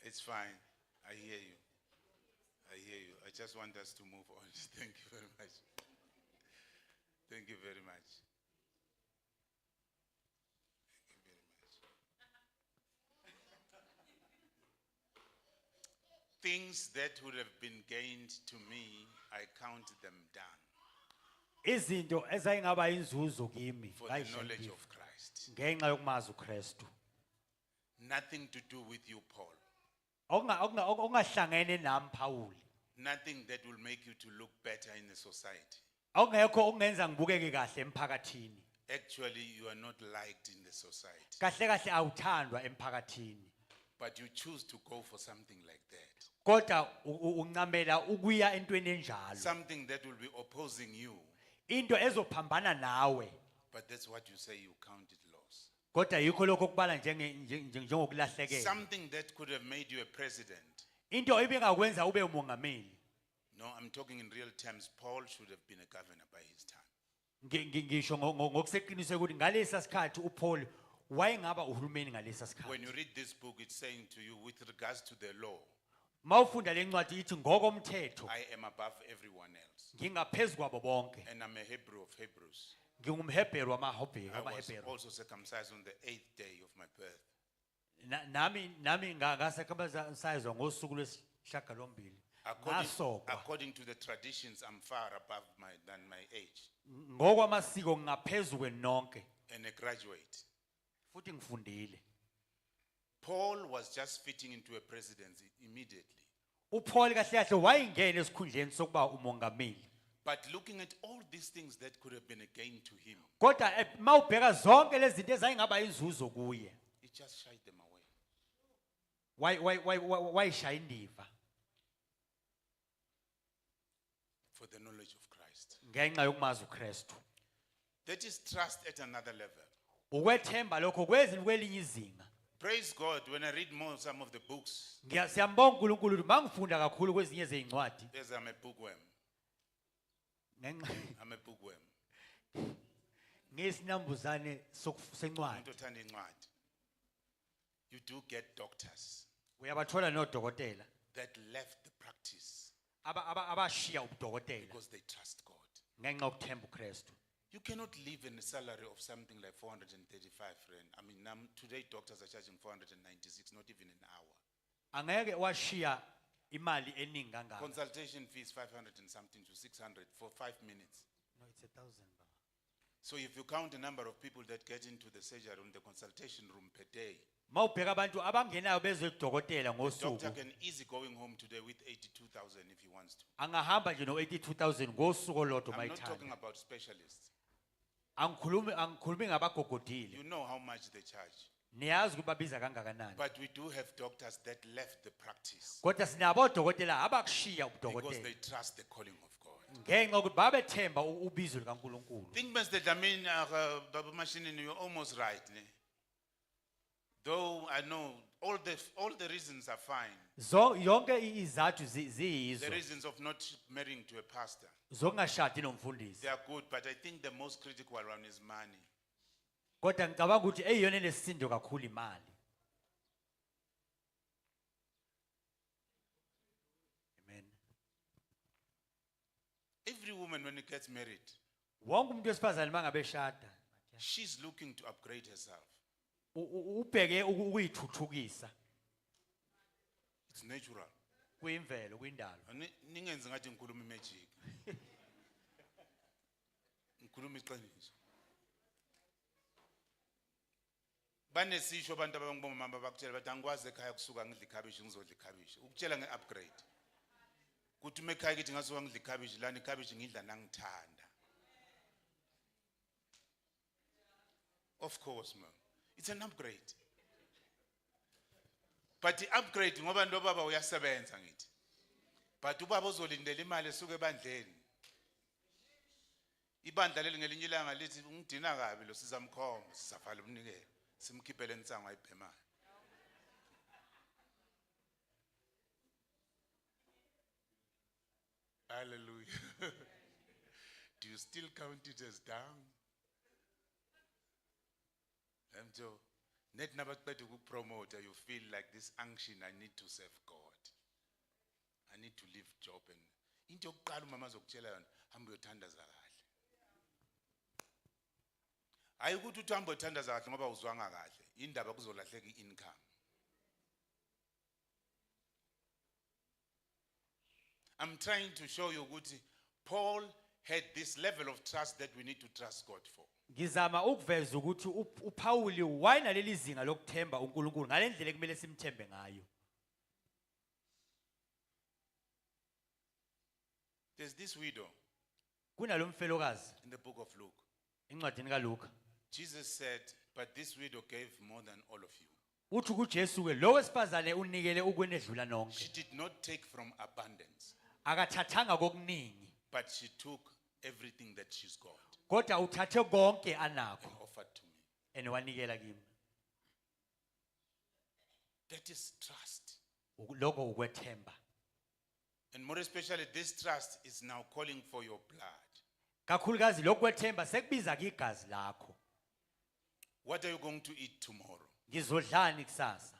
It's fine. I hear you. I hear you. I just want us to move on. Thank you very much. Thank you very much. Thank you very much. Things that would have been gained to me, I count them done Izinto ezayingaba inzuzo kimi for the knowledge of Christ. ngenxa yokumazi uKristu. Nothing to do with you, Paul. Okungahlangene nami Paul. Nothing that will make you to look better in the society. Okungekho okungenza ngibukeke kahle emphakathini. Actually, you are not liked in the society. Kahle kahle awuthandwa emphakathini. But you choose to go for something like that. Kodwa uncamela ukuya entweni enjalo. Something that will be opposing you. Into ezophambana nawe. But that's what you say you count it loss. Kodwa yikho lokho okubala njengokulahlekela. Something that could have made you a president. Into ebengakwenza ube umongameli. No, I'm talking in real terms. Paul should have been a governor by his time. Ngisho ngokuseqiniswe ukuthi ngalesa sikhathi uPaul wayengaba uhulumeni ngalesa sikhathi. When you read this book, it's saying to you with regards to the law, Mawufunda lencwadi ithi ngokomthetho I am above everyone else. ngingaphezulu kwabo bonke. And I'm a Hebrew of Hebrews. NgingumHebheru wamaHebheru I was wamaHebheru. also circumcised on the 8th day of my birth. Nami ngasekhamazayizwa ngosuku lwesishiyagalombili. Ngasokwa. According to the traditions, I'm far above than my age. Ngokwamasiko ngaphezulu kwenonke And a graduate. futhi ngifundile. Paul was just fitting into a presidency immediately. uPaul kahle kahle wayengena esikhundleni sokuba umongameli. But looking at all these things that could have been a gain to him, Kodwa mawubheka zonke lezi zinto ezayingaba inzuzo kuye. he just shied them away. Wayishaya indiva For the knowledge of Christ. ngenxa yokumazi uKristu. That is trust at another level. Ukwethemba lokho kwezini kwelinye izinga. Praise God, when I read some of the books, Siyambonga uNkulunkulu ukuthi mangifunda kakhulu kwezinye zezincwadi yes, I'm a bookworm. ngenxa I'm a bookworm. ngesinambuzane sencwadi. Umuntu othanda incwadi. You do get doctors Uyabathola nodokotela that left the practice abashiya ubudokotela because they trust God. ngenxa yokuthemba uKristu. You cannot live in a salary of something like 435 rand. I mean, today doctors are charging 496, not even an hour. Angeke washiya imali eningi kangaka. Consultation fees 500 and something to 600 for 5 minutes. No, it's 1,000. So if you count the number of people that get into the surgery room, the consultation room per day, Mawubheka abantu abangenayo bezwe udokotela doctor ngosuku can easy going home today with 82,000 if he wants to. angahamba nje no82,000 ngosuku olodwa I'm not talking mayithanda. about specialists. Angikhulumi ngabagogodile. You know how much they charge. Niyazi ukuthi babiza kangakanani. But we do have doctors that left the practice Kodwa sinabo odokotela abakushiya because ubudokotela they trust the calling of God. ngenxa yokuthi babethemba ubizo likaNkulunkulu. Think Mr. Damin, Baba Machine, you're almost right. Ne? Though I know all the reasons are fine. Yonke izathu The ziyizo reasons of not marrying to a pastor, zokungashadi nomfundisi. they are good, but I think the most critical one is money. Kodwa ngicabanga ukuthi eyiyona enesisindo kakhulu imali. woman, when she gets married, Wonke umuntu wesifazane mangabeshada she's looking to upgrade herself. ubheke ukuyithuthukisa It's natural. kuyimvelo kwindalo. Ningenzi ngathi ngikhuluma magic. Ngikhuluma iqiniso. Banesisho abantu abangibomama bakutshela bathi angikwazi ekhaya kusuka ngidla ikhabishi ngizodla ikhabishi. Ukutshela ngeupgrade. Kuthi uma ekhaya kithi ngasuka ngidla ikhabishi lana ikhabishi ngidla nangithanda. Of course, man. It's an upgrade. But the upgrade ngoba nobaba uyasebenza ngithi. But ubaba uzolindela imali esuke ebandleni. Ibandla leli ngelinye ilanga lithi ungidina kabi lo sizamkhoma sizavala umnikelo simkhiphele insango ayibhemayo. Hallelujah. Do you still count it as down? Net nabaqeda ukupromote, you feel like this unction, I need to serve God. I need to leave job and into yokuqala umama azokutshela yona hamba uyothandaza kahle. Hayi ukuthi uthi hamba uyothandaza kahle ngoba uzwanga kahle, indaba kuzolahleka income. I'm trying to show you ukuthi Paul had this level of trust that we need to trust God for. Ngizama ukuveza ukuthi uPauli wayinaleli zinga lokuthemba uNkulunkulu ngalendlela ekumele simthembe ngayo. There's this widow Kunalomfelokazi in the book of Luke. encwadini kaLuka. Jesus said, but this widow gave more than all of you. Uthi kuJesu ke lo wesifazane unikele ukwenedlula nonke. She did not take from abundance, Akathathanga kokuningi but she took everything that she's got kodwa uthathe konke anakho and offered to me. eniwanikela kimi. That is trust. Lokho ukwethemba. And more especially, this trust is now calling for your blood. Kakhulukazi lokwethemba sekubiza igazi lakho. What are you going to eat tomorrow? Ngizodlani kusasa?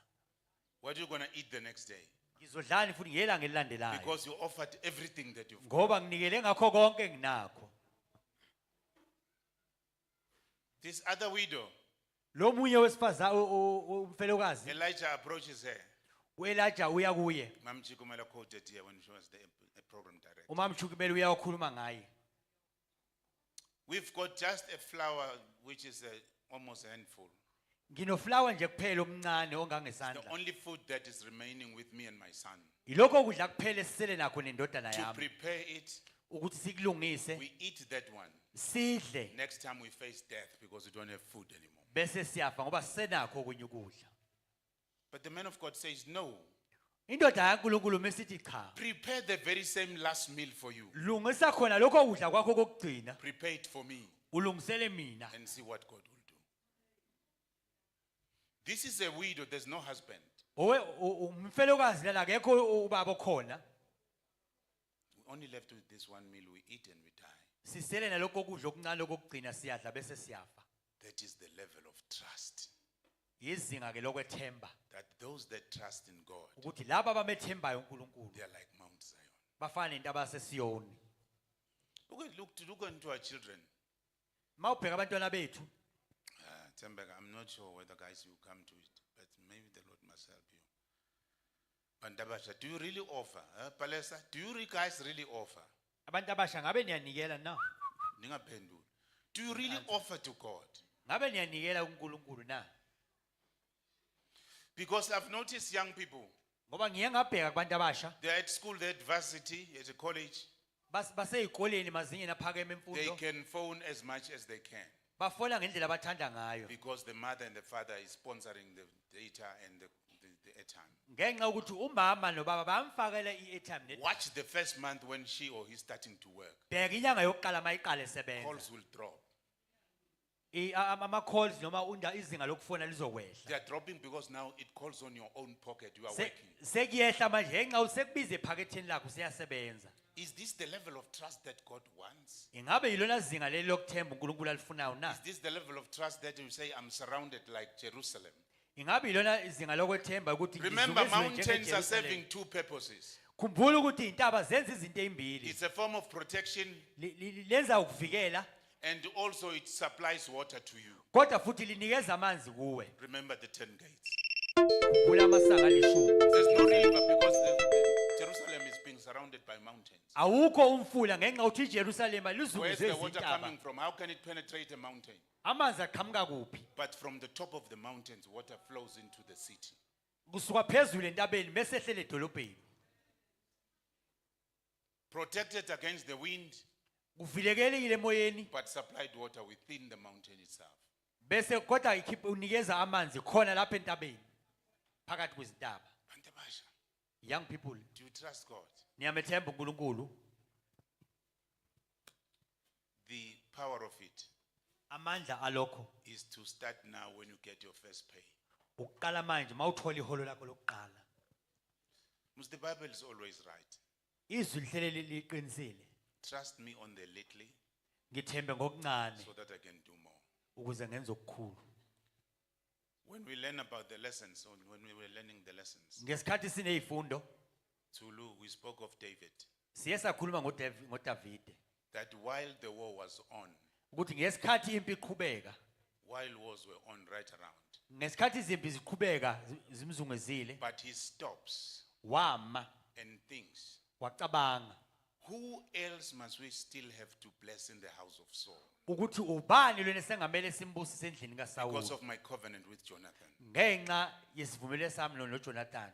What are you going to eat the next day? Ngizodlani futhi ngelanga elilandelayo. Because you offered everything that you've got. Ngoba nginikele ngakho konke nginakho. This other widow, Lo munye wesifazane umfelokazi Elijah approaches her. uElijah uya kuye. Mam Chikumela quoted here when she was the program director. Umamchukimeli uyakhuluma ngaye. We've got just a flower which is almost a handful. Nginoflower nje kuphela omncane ongangesandla. The only food that is remaining with me and my son. Yilokho kudla kuphela sisele nakho nendodana To yami. prepare it, Ukuthi sikulungise, we eat that one. sidle, Next time we face death because we don't have food anymore. bese siyafa ngoba sisenakho okunye ukudla. But the man of God says, no, Indoda yaNkulunkulu mesithi cha. prepare the very same last meal for you. Lungisa khona lokho kudla kwakho kokugcina, Prepare it for me ulungisele mina. and see what God will do. This is a widow, there's no husband. Umfelokazi lana akekho ubaba khona. We only left with this one meal, we eat and we die. Sisele nalokho kudla okuncane kokugcina siyadla bese siyafa. That is the level of trust. Yizinga ke lokwethemba That those that trust in God, ukuthi laba abamethembayo uNkulunkulu they are like Mount Zion. bafana nentaba yaseSiyoni. Look into our children. Mawubheka abantwana bethu, Tembeka, I'm not sure whether guys you come to it, but maybe the Lord must help you. Bandabasha, do you really offer? Palesa, do you guys really offer? abantu abasha ngabe niyanikela na? Ningaphendula. Do you really offer to God? Ngabe niyanikela kuNkulunkulu na? Because I've noticed young people, Ngoba ngiye ngabheka kubantu abasha they're at school, they're at varsity, at a college, baseyikoleni mazingeni aphakeme they emfundo, can phone as much as they can bafola ngendlela abathanda ngayo because the mother and the father is sponsoring the data and the airtime. ngenxa ukuthi umama nobaba bamfakela i-airtime net. Watch the first month when she or he's starting to work. Bheka inyanga yokuqala mayiqale sebenza. Calls will drop. Ama calls noma izinga lokufona lizokwehla. They are dropping because now it calls on your own pocket. You are working. Sekuyehla manje ngenxa usekubiza ephaketheni lakho siyasebenza. Is this the level of trust that God wants? Ingabe yilona zinga leli lokuthemba uNkulunkulu alifunayo na? Is this the level of trust that you say, I'm surrounded like Jerusalem? Ingabe yilona izinga lokwethemba ukuthi Remember, ngizungezwe mountains are njengeJerusalem. serving two purposes. khumbula ukuthi intaba zenza izinto ezimbili It's a form of protection, lenza ukuvikela and also it supplies water to you. kodwa futhi linikeza amanzi kuwe Remember the 10 gates. khumbula amasango alishumi There's no river because Jerusalem is being surrounded by mountains. awukho umfula ngenxa ukuthi iJerusalema Where's lizungezwe the water izintaba coming from? How can it penetrate a mountain? amanzi aqhamuka kuphi But from the top of the mountains, water flows into the city. kusuka phezulu entabeni bese ehlele edolobheni Protected against the wind, kuvilekelekile emoyeni but supplied water within the mountain itself. bese kodwa unikeza amanzi khona lapha entabeni phakathi kwezintaba Bantu abasha, young people do you trust God? niyamethemba uNkulunkulu The power of it amandla alokho is to start now when you get your first pay. ukuqala manje mawuthola iholo lakho lokuqala Because the Bible is always right. izwi lihlele liqinisile Trust me on the little ngithembe ngokuncane so that I can do more. ukuze ngenze okukhulu When we learn about the lessons, or when we were learning the lessons, ngesikhathi sinezifundo Tulu, we spoke of David, siye sakhuluma ngoDavide that while the war was on, ukuthi ngesikhathi impi iqhubeka while wars were on right around, ngesikhathi izimpi ziqhubeka zimzungezile but he stops wama and thinks, wacabanga who else must we still have to bless in the house of Saul? ukuthi ubani lona sengamele simbusise endlini Because kaSawuli of my covenant with Jonathan. ngenxa yesivumelwano sami noJonathan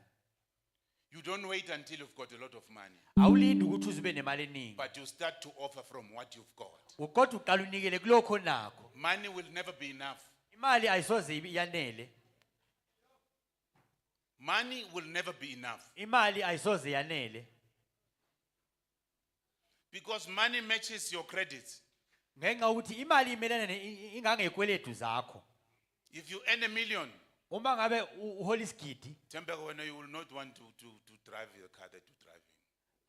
You don't wait until you've got a lot of money, awulindi ukuthi uzibe nemali eningi but you start to offer from what you've got. kodwa uqala unikele kulokho nakho Money will never be enough. imali ayisoze yanele Money will never be enough imali ayisoze yanele because money matches your credits. ngenxa ukuthi imali imelana ingangekweletu zakho If you earn $1 million, uma ngabe uhola isigidi Tembeka, when you will not want to drive the car that you're driving.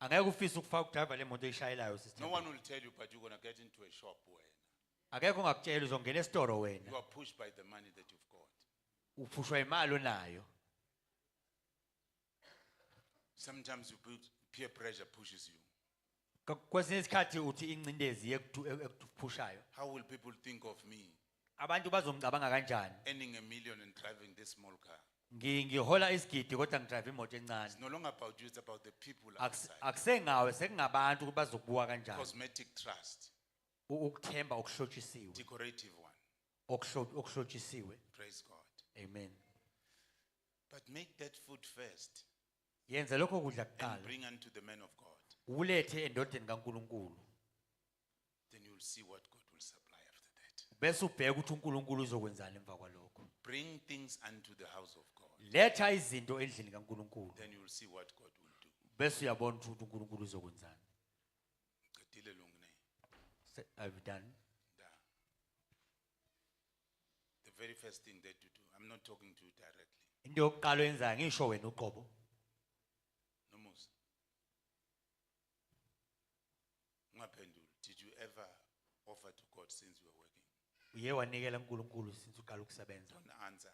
angeke ufise ukufaka udriver le moto oyishayelayo sister No one will tell you, but you're going to get into a shop where akekho ongakutshela uzongena esitoro wena you are pushed by the money that you've got. uphushwa imali onayo Sometimes peer pressure pushes you. kwesinye isikhathi uthi incindezi ekuphushayo How will people think of me abantu bazongicabanga kanjani earning $1 million and driving this small car? ngihola isigidi kodwa ngidrive imoto encane It's no longer about you, it's about the people outside. akusengawe sekungabantu ukuthi bazokubuka kanjani Cosmetic trust, ukuthemba okuhlotshisiwe decorative one. okuhlotshisiwe Praise God. amen But make that food first yenza lokho kudla and kuqala bring unto the man of God. ulethe endodeni kaNkuluNkulu Then you'll see what God will supply after that. bese ubheka ukuthi uNkulunkulu uzokwenzani emva kwalokho Bring things unto the house of God. letha izinto endlini kaNkulunkulu Then you'll see what God will do. bese uyabona ukuthi uNkulunkulu uzokwenzani Qedile lungine. I've done Da. The very first thing that you do, I'm not talking to you directly. into yokuqala oyenzayo ngisho wena uqobo Nomusa. Ungaphenduli. Did you ever offer to God since you were working? uye wanikela uNkulunkulu since uqala ukusebenza Don't answer.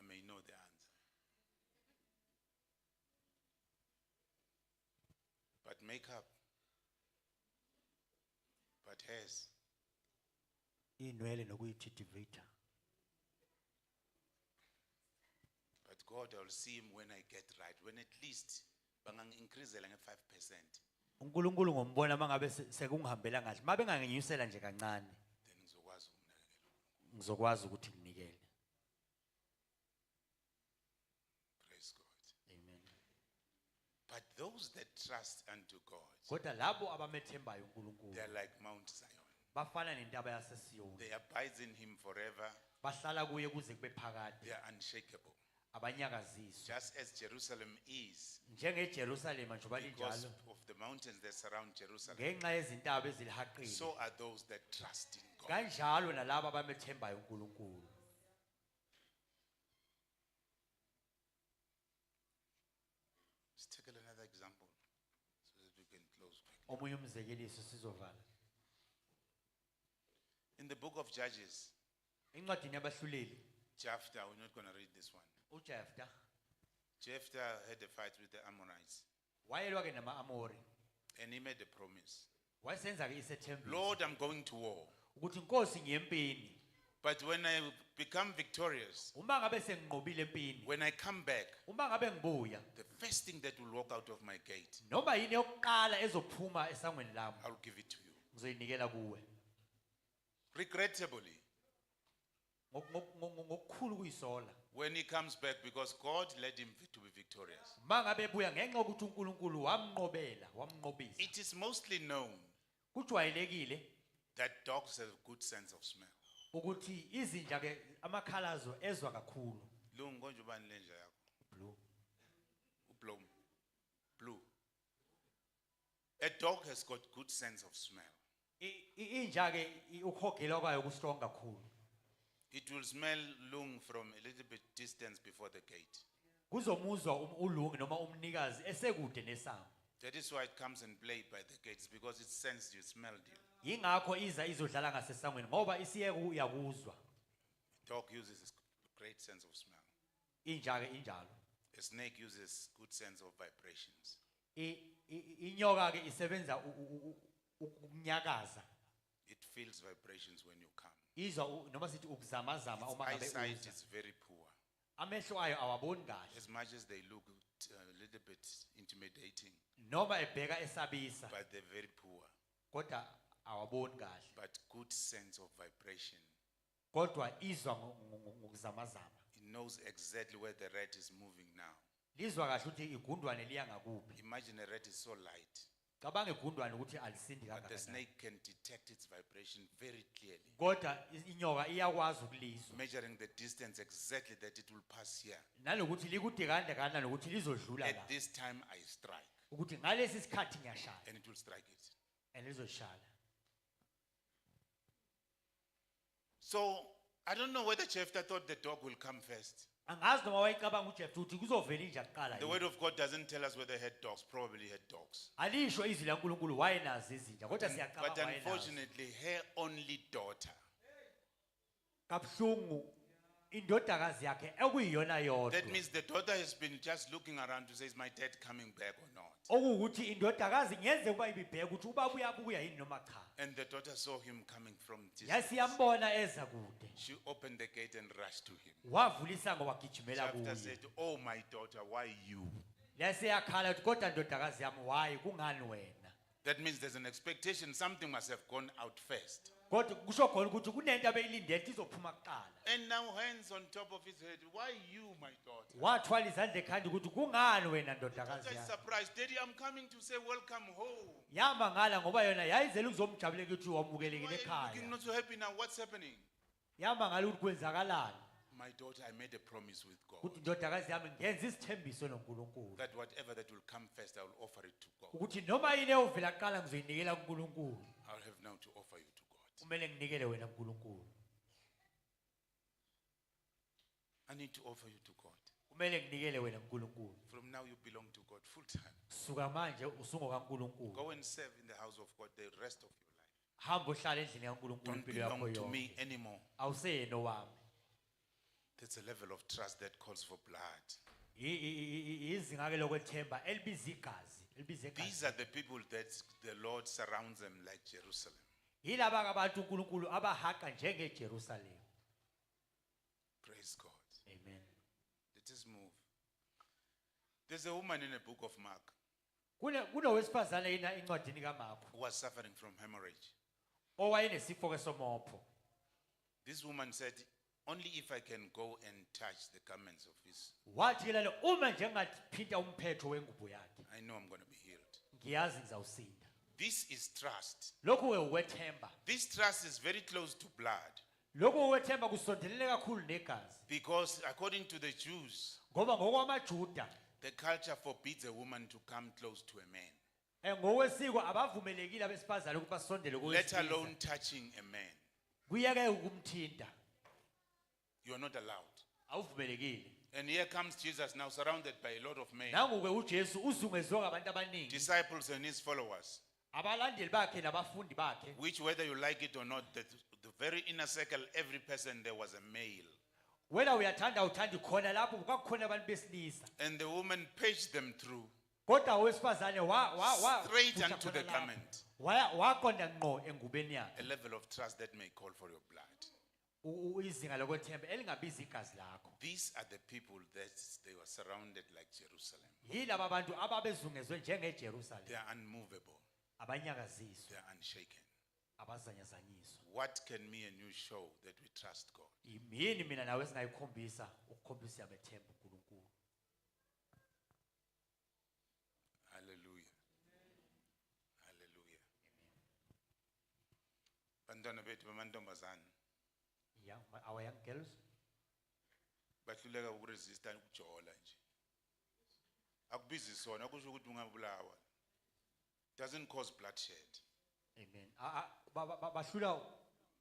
I may know the answer. But makeup, but hairs, inwele nokuyithidivita but God, I'll see him when I get right. When at least bangang increase like 5%, uNkulunkulu ngombona mangabe sekungihambela kahle mabe nganginyusela nje kancane then ngizokwazi ukunakekela. ngizokwazi ukuthi nginikele Praise God. amen But those that trust unto God, kodwa labo abamethembayo uNkulunkulu they're like Mount Zion. bafana nentaba yaseSiyoni They abide in him forever. bahlala kuye kuze kube phakade They are unshakable. abanyakaziswa Just as Jerusalem is, njengeJerusalema njengoba because linjalo of the mountains that surround Jerusalem, ngenxa yezintaba ezilihaqile so are those that trust in God. kanjalo nalabo abamethembayo uNkulunkulu Let's take another example so that we can close quickly. omunye umzekeliso sizovala In the book of Judges, incwadini yabahluleli Jephthah, we're not going to read this one. uJeftha Jephthah had a fight with the Ammonites wayelwa ke nama-amori and he made a promise. wayesenza ke isethembiso Lord, I'm going to war. ukuthi Nkosi ngiyempini But when I become victorious, uma ngabe senginqobile empini when I come back, uma ngabe ngibuya the first thing that will walk out of my gate, noma yini yokuqala ezophuma esangweni lami I'll give it to you. ngizoyinikela kuwe Regrettably, ngokukhulu kuyisola when he comes back, because God led him to be victorious. uma ngabe ebuya ngenxa yokuthi uNkulunkulu wamnqobisa It is mostly known kujwayelekile that dogs have a good sense of smell. ukuthi izinja ke amakhalazo ezwa kakhulu Lungu konje ubani lenja yakho? blue Ublom. Blue. A dog has got good sense of smell. inja ke ukuhogela kwayo ku strong kakhulu It will smell lung from a little bit distance before the gate. kuzomuzwa ulungu noma umnikazi esekude nesango That is why it comes and play by the gates, because it sensed you, smelled you. yingakho iza izodlala ngasesangweni ngoba isiyeke uyakuzwa Dog uses a great sense of smell. inja ke injalo A snake uses good sense of vibrations. inyoka ke isebenza ukunyakaza It feels vibrations when you come. izwa noma sithi ukuzamazama Its uma ngabe eyesight uza is very poor. amehlo ayo awaboni kahle As much as they look a little bit intimidating, noma ebheka esabisa but they're very poor. kodwa awaboni kahle But good sense of vibration. kodwa izwa ngokuzamazama It knows exactly where the rat is moving now. lizwa kahle ukuthi igundwane liya ngakuphi Imagine a rat is so light, cabanga igundwane ukuthi alisindi but the kangakanani snake can detect its vibration very clearly, kodwa inyoka iyakwazi ukulizwa measuring the distance exactly that it will pass here. nalokuthi likude kangakanani nokuthi lizodlula la At this time, I strike, ukuthi ngalesi sikhathi ngiyashaya and it will strike it. and lizoshaya So I don't know whether Jephthah thought the dog will come first. angazi noma wayicabanga uJephthah ukuthi kuzovela inja kuqala The yini. word of God doesn't tell us whether he had dogs, probably had dogs. alisho izwi laNkulunkulu wayenazi izinja kodwa But siyacabanga wayenazi unfortunately, her only daughter kabuhlungu indodakazi yakhe ekuyiyona yodwa That means the daughter has been just looking around to say, is my dad coming back or not? okuwukuthi indodakazi ngeze kuba ibibheka ukuthi ubaba uyabuya yini noma cha And the daughter saw him coming from distance. yasiyambona eza kude She opened the gate and rushed to him. wavula isango wagijimela Jephthah kuye said, oh, my daughter, why you? yasiyakhala ukuthi kodwa ndodakazi yami wayi kungani wena That means there's an expectation something must have gone out first. kodwa kusho khona ukuthi kunento abeyilindele ukuthi izophuma kuqala And now hands on top of his head, why you, my daughter? wathwala izandla ekhanda ukuthi kungani wena Daughter ndodakazi is yami surprised. Daddy, I'm coming to say welcome home. yama ngala ngoba yona yayizela ukuzomjabuleka ukuthi Why wamukelekile are you ekhaya looking not so happy now? What's happening? yama ngala ukuthi kwenzakalani My daughter, I made a promise with God ukuthi ndodakazi yami ngenza isithembiso noNkulunkulu that whatever that will come first, I will offer it to God. ukuthi noma yini eyovela kuqala ngizoyinikela kuNkulunkulu I'll have now to offer you to God. kumele nginikele wena kuNkulunkulu I need to offer you to God. kumele nginikele wena kuNkulunkulu From now, you belong to God full time. suka manje usungokaNkulunkulu Go and serve in the house of God the rest of your life. hamba uhlala endlini kaNkulunkulu Don't impilo yakho belong to me yonke anymore. awuseyena wami That's a level of trust that calls for blood. izinga ke lokwethemba elibiza igazi elibiza These igazi are the people that the Lord surrounds them like Jerusalem. yilaba abantu uNkulunkulu abahaqa njengeJerusalem Praise God. amen Let us move. There's a woman in the book of Mark kunowesifazane yina encwadini kaMarko who was suffering from hemorrhage. owayenesifo ke somopho This woman said, only if I can go and touch the garments of his, wathi ke lalo uma nje ngathinta umphetho wengubo yakhe I know I'm going to be healed. ngiyazi ngizawusinda This is trust. lokhu ke ukwethemba This trust is very close to blood lokhu ukwethemba kusondelene kakhulu negazi because according to the Jews, ngoba ngokwamaJuda the culture forbids a woman to come close to a man, ngokwesiko abavumelekile abesifazane ukuthi basondele let kowesilisa alone touching a man. kuyeke ukumthinta You are not allowed. awuvumelekile And here comes Jesus now surrounded by a lot of men, nanguke uJesu uzungezwe ngabantu abaningi disciples and his followers, abalandeli bakhe nabafundi bakhe which whether you like it or not, the very inner circle, every person there was a male. wena uyathanda uthandi khona lapho kwakukhona abantu besilisa And the woman paged them through kodwa owesifazane straight unto the garment. waqonda ngqo engubeni yakhe A level of trust that may call for your blood. izinga lokwethemba elingabiza igazi lakho These are the people that they were surrounded like Jerusalem. yilaba abantu ababezungezwe They njengeJerusalem are unmovable. abanyakaziswa They are unshaken. abazanyazanyiswa What can me and you show that we trust God? yini mina nawe singayikhombisa ukukhombisa yabethemba uNkulunkulu Hallelujah. Hallelujah. Bantwana bethu bamantombazana our young girls bahluleka ukuresista ukujola nje. Akubizi sona akusho ukuthi ungabulawa. Doesn't cause bloodshed. amen bahlula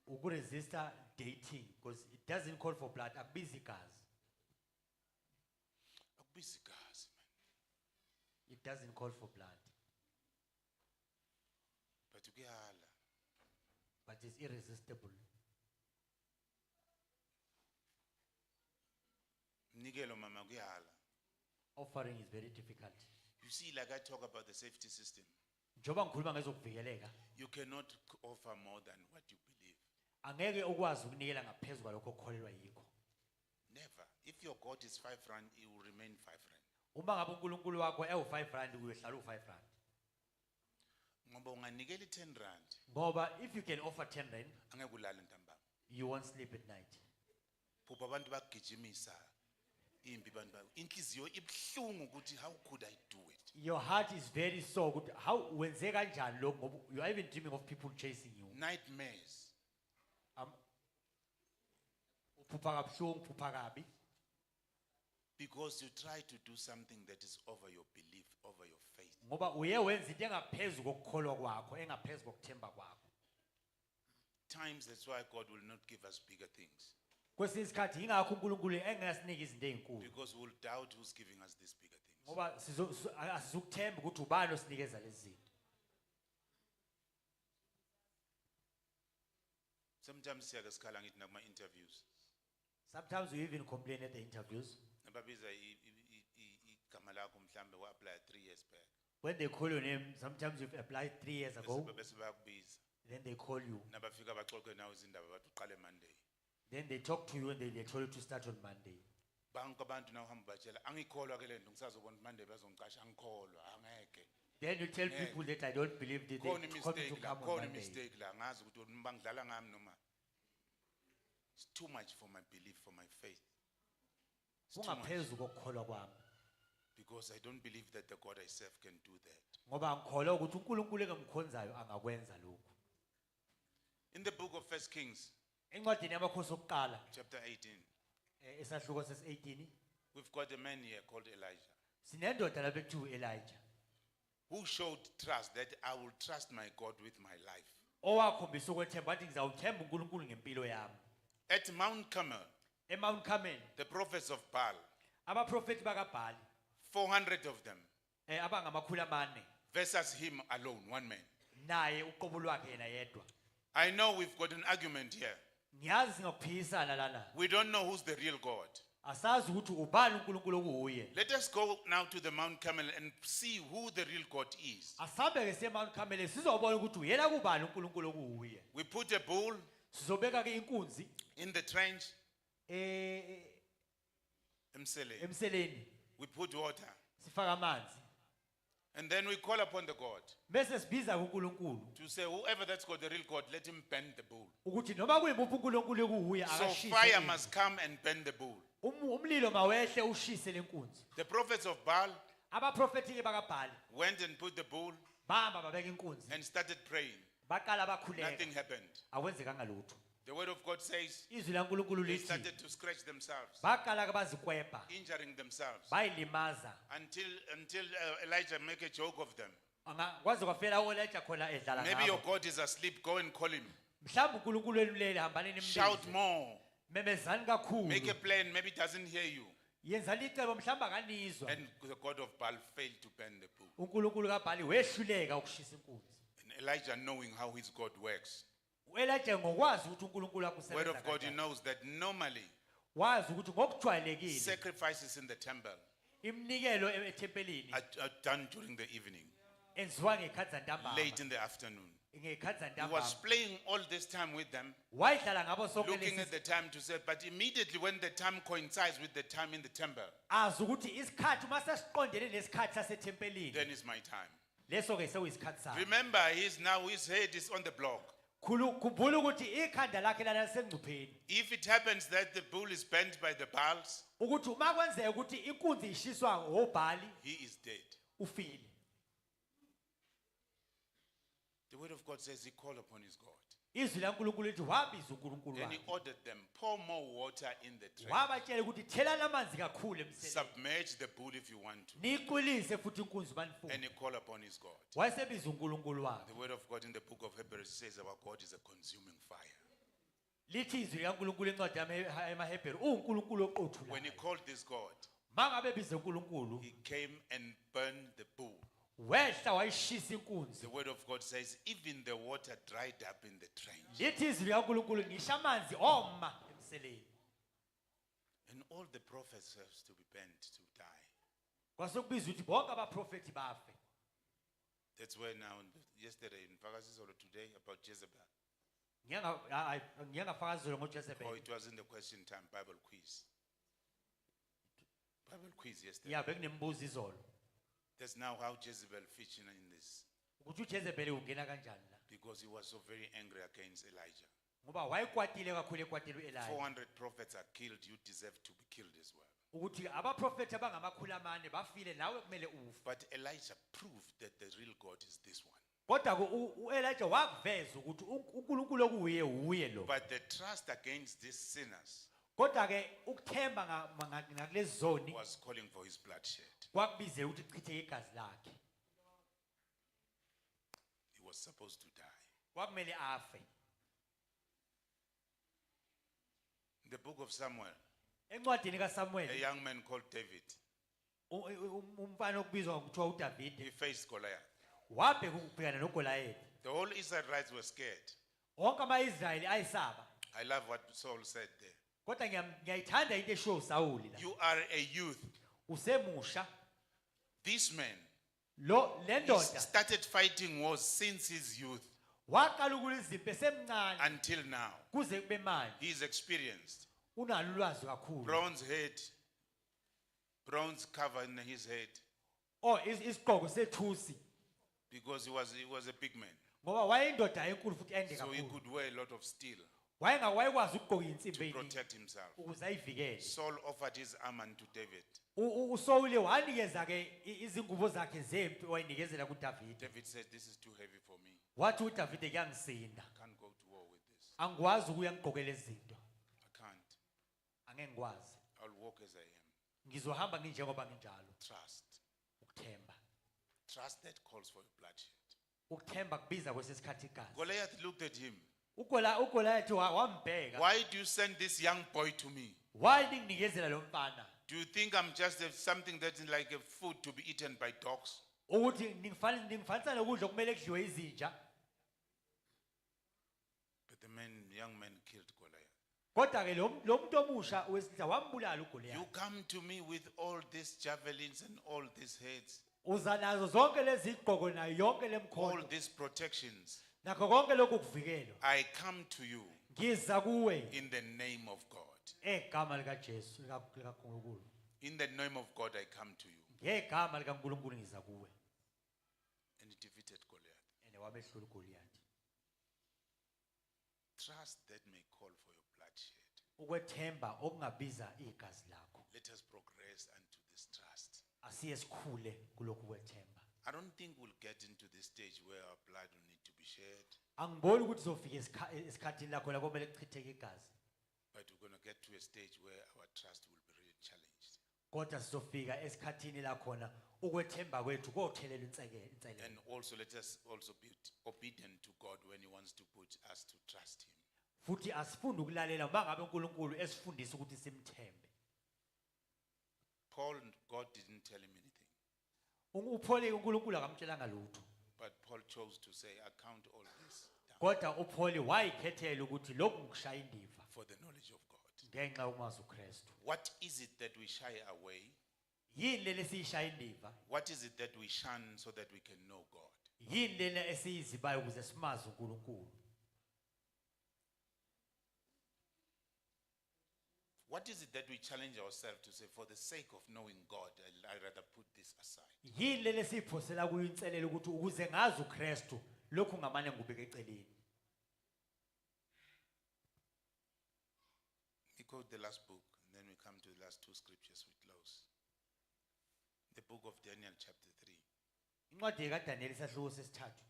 ukuresista dating because it doesn't call for blood akubizi igazi Akubizi gazi man. it doesn't call for blood But ukuyala. but it's irresistible Mnikelo mama kuyala. offering is very difficult You see, like I talk about the safety system, njoba ngikhuluma ngezokuvikeleka you cannot offer more than what you believe. angeke ukwazi ukunikela ngaphezulu kwalokho okholelwa yikho Never. If your God is 5 rand, it will remain 5 rand. uma ngabe uNkulunkulu wakho ewu5 rand uyohlala u5 rand Ngoba unganikela 10 rand, ngoba if you can offer 10 rand angeke ulale ntambama. you won't sleep at night Phupha abantu bagijimisa impi bantu ba. Inhliziyo ibhlungu ukuthi how could I do it? your heart is very sore ukuthi how wenze kanjani lokho ngoba you are even dreaming of people chasing you Nightmares. uphupha kabuhlungu uphupha kabi Because you try to do something that is over your belief, over your faith. ngoba uye wenza into engaphezulu kokukholwa kwakho engaphezulu kokuthemba kwakho Times that's why God will not give us bigger things. kwesinye isikhathi yingakho uNkulunkulu engasinika izinto ezinkulu Because we'll doubt who's giving us these bigger things. ngoba asizukuthemba ukuthi ubani osinikeza lezi zinto Sometimes siyake sikhala ngithi nakuma interviews. sometimes we even complain at the interviews Nababiza igama lakho mhlambe wa-apply 3 years back. when they call your name sometimes you've applied 3 years ago Bese bayakubiza. then they call you Nabafika baxoxe nawe izindaba bathi uqale Monday. then they talk to you and they told you to start on Monday Banke abantu na uhamba batshela angikholwa ke lento ngisazobona Monday bazongicasha angikholwa angeke. then you tell Yeah. people that I don't believe that Khona they call me to mistake la, come on khona Monday mistake la ngazi ukuthi bangidlala ngami noma. It's too much for my belief, for my faith. It's too much ungaphezulu kokukholwa kwami because I don't believe that the God I serve can do that. ngoba ngikholwa ukuthi uNkulunkulu engimkhonzayo angakwenza lokho In the book of 1 Kings, encwadini yamakhosi okuqala chapter 18, esahluko ses18 we've got a man here called Elijah sinendoda lapha ekuthiwa Elijah who showed trust that I will trust my God with my life. owakhombisa ukwethemba wathi ngizawuthemba uNkulunkulu ngempilo yami At Mount Carmel, eMount Carmel the prophets of Baal, abaprofeti bakaBhali 400 of them, abangamakhulu amane versus him alone, one man. naye uqobo lwakhe yena yedwa I know we've got an argument here. ngiyazi singakuphikisana lana We don't know who's the real God. asazi ukuthi ubani uNkulunkulu okuuye Let us go now to the Mount Carmel and see who the real God is. asambe ke seMount Carmel sizobona ukuthi uyena kubani uNkulunkulu okuuye We put a bull sizobeka ke inkunzi in the trench, emseleni we put water, sifaka amanzi and then we call upon the God bese sibiza kuNkulunkulu to say, whoever that's got the real God, let him bend the bull. ukuthi noma kuyimuphi uNkulunkulu okuuye So akashise fire impi. must come and bend the bull. Umlilo mawehle ushise lenkunzi The prophets of Baal abaprofeti ke bakaBhali went and put the bull bahamba babeka inkunzi and started praying. baqala bakhuleka Nothing happened. akwenzekanga lutho The word of God says izwi laNkulunkulu they lithi started to scratch themselves, baqala ke bazikwebha injuring themselves, bayilimaza until Elijah make a joke of them. kwaze kwafela uElijah khona edlala Maybe your ngabo God is asleep. Go and call him. mhlawumbe uNkulunkulu wenulele hambaneni Shout nimbize more. memezani kakhulu Make a plan. Maybe he doesn't hear you. yenzani icebo mhlawumbe akanizwa And the God of Baal failed to bend the bull. uNkulunkulu kaBhali wehluleka ukushisa inkunzi And Elijah, knowing how his God works, uElijah ngokwazi ukuthi uNkulunkulu word akusebenza of God, he kanjani knows that normally wazi ukuthi ngokujwayelekile sacrifices in the temple iminikelo ethempelini are done during the evening, enziwa ngekhathi zantambama late in the afternoon. ngekhathi He zantambama was playing all this time with them, wayihlala ngabo sonke looking at lesi the time to say, but immediately when the time coincides with the time in the temple, azi ukuthi isikhathi uma sesiqondene nesikhathi sasethempelini then is my time. leso ke sekuyisikhathi sakhe Remember, his head is on the block. khumbula ukuthi ikhanda lakhe lana lisengcupheni If it happens that the bull is bent by the Baals, ukuthi uma kwenzeka ukuthi inkunzi ishiswa ngobhali he is dead. ufile The word of God says he called upon his God. izwi laNkulunkulu lithi wabiza uNkulunkulu And he wakhe ordered them, pour more water in the trench. wabatshela ukuthi thelani amanzi kakhulu emseleni Submerge the bull if you want to. niqilise futhi inkunzi banifuna And he called upon his God. wayesebiza uNkulunkulu wakhe The word of God in the book of Hebrews says our God is a consuming fire. lithi izwi likaNkulunkulu encwadi yamaHebheru uNkulunkulu When he oqothulayo called this God, mangabe bize uNkulunkulu he came and burned the bull. wehla wayishisa inkunzi The word of God says, even the water dried up in the trench. lithi izwi likaNkulunkulu ngisho amanzi oma emseleni And all the prophets have to be bent to die. kwasekubiza ukuthi bonke abaprofethi bafe That's why now, yesterday in Fakasisolo today about Jezebel. ngiyangafakazelo Oh, ngoJezebel it was in the question time, Bible quiz. Bible quiz yesterday. ya bekunembuzo izolo That's now how Jezebel featured in this. ukuthi uJezebel ungena kanjani la Because he was so very angry against Elijah. ngoba wayekwatile kakhulu ekwatile uElijah 400 prophets are killed, you deserve to be killed as well. ukuthi abaprofethi abangamakhulu amane bafile nawe kumele ufe But Elijah proved that the real God is this one. kodwa uElijah wakuveza ukuthi uNkulunkulu okuye uye lo But the trust against these sinners kodwa ke ukuthemba ngakulezi zoni was calling for his bloodshed. kwakubize ukuthi chithe igazi lakhe He was supposed to die. kwakumele afe In the book of Samuel, encwadini a kaSamuel young man called David, umfana okubizwa ngokuthiwa uDavide he faced Goliath. wabheka ukubhekana noGoliath The whole Israelites were scared. wonke ama-Israyeli ayisaba I love what Saul said there. kodwa ngiyayithanda into eshiwo uSawuli la You are a youth. usemusha This man le he ndoda started fighting wars since his youth waqala ukulwa izimpi esemncane until now. kuze kube manje He is experienced. unalo ulwazi kakhulu Bronze head, bronze cover in his head, isigqoko sethusi because he was a big man. ngoba wayeyindoda enkulu futhi ende So he kakhulu could wear a lot of steel wayekwazi ukugqoka insimbi to eyiningi protect himself. ukuze ayivikele Saul offered his armor to David. uSawuli wanikeza ke izingubo zakhe zempi wayinikezela kuDavide David said, this is too heavy for me. wathi uDavide kuyangisinda I can't go to war with this. angikwazi ukuya ngigqokela izinto I can't. angeke ngikwazi I'll walk as I am. ngizohamba nginjengoba nginjalo Trust. ukuthemba Trust that calls for your bloodshed. ukuthemba kubiza kwesisikhathi igazi Goliath looked at him. uGoliath wambheka Why do you send this young boy to me? why ninginikezela lo mfana Do you think I'm just something that is like a food to be eaten by dogs? ukuthi ningifanisa nokudla kumele kudliwe izinja But the young man killed Goliath. kodwa ke lo muntu omusha wesilisa wambulala You uGoliath come to me with all these javelins and all these heads, uza nazo zonke lezi igqoko nayo yonke all lemkhondo these protections. nakho konke lokhu kuvikelwa I come to you ngiza kuwe in the name of God. egama likaJesu likaNkulunkulu In the name of God, I come to you. ngegama likaNkulunkulu ngiza kuwe And he defeated Goliath. ene wamehlula uGoliath Trust that may call for your bloodshed. ukwethemba okungabiza igazi lakho Let us progress unto this trust. asiye sikhule kulokhu kwethemba I don't think we'll get into this stage where our blood will need to be shed, angiboni ukuthi uzofika esikhathini lakho la komele kuchitheke igazi but we're going to get to a stage where our trust will be really challenged. kodwa sizofika esikhathini la khona ukwethemba kwethu kothelela inselelo And also let us also be obedient to God when he wants to put us to trust him. futhi asifunde ukulalela uma ngabe uNkulunkulu esifundisa ukuthi simthembe Paul, God didn't tell him anything, uPaul uNkulunkulu akamtshelanga lutho but Paul chose to say, I count all this down kodwa uPaul wayikhethela ukuthi lokhu ngishaya indiva for the knowledge of God. ngenxa yokumazi uKristu. What is it that we shy away? Yini leli siyishaya indiva? What is it that we shun so that we can know God? Yini lena esiyizibayo ukuze simazi uNkulunkulu? What is it that we challenge ourselves to say, for the sake of knowing God, I'd rather put this aside? Yini leli siphosela kuyinselelo ukuthi ukuze ngazi uKristu lokhu ngamane ngubeke eceleni. We quote the last book, and then we come to the last two scriptures we close. The book of Daniel chapter 3. Incwadi kaDaniel isahluko sesithathu.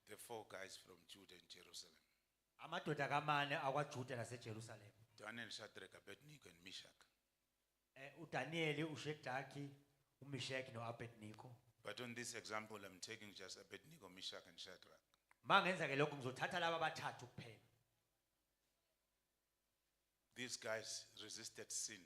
The four guys from Judah and Jerusalem. Amadoda kamane akwaJuda naseJerusalem. Daniel, Shadrach, Abednego, and Meshach. uDaniel, uShedaki, uMeshach noAbednego. But on this example, I'm taking just Abednego, Meshach, and Shadrach. Mangenza ke lokho ngizothatha laba abathathu kuphela. These guys resisted sin.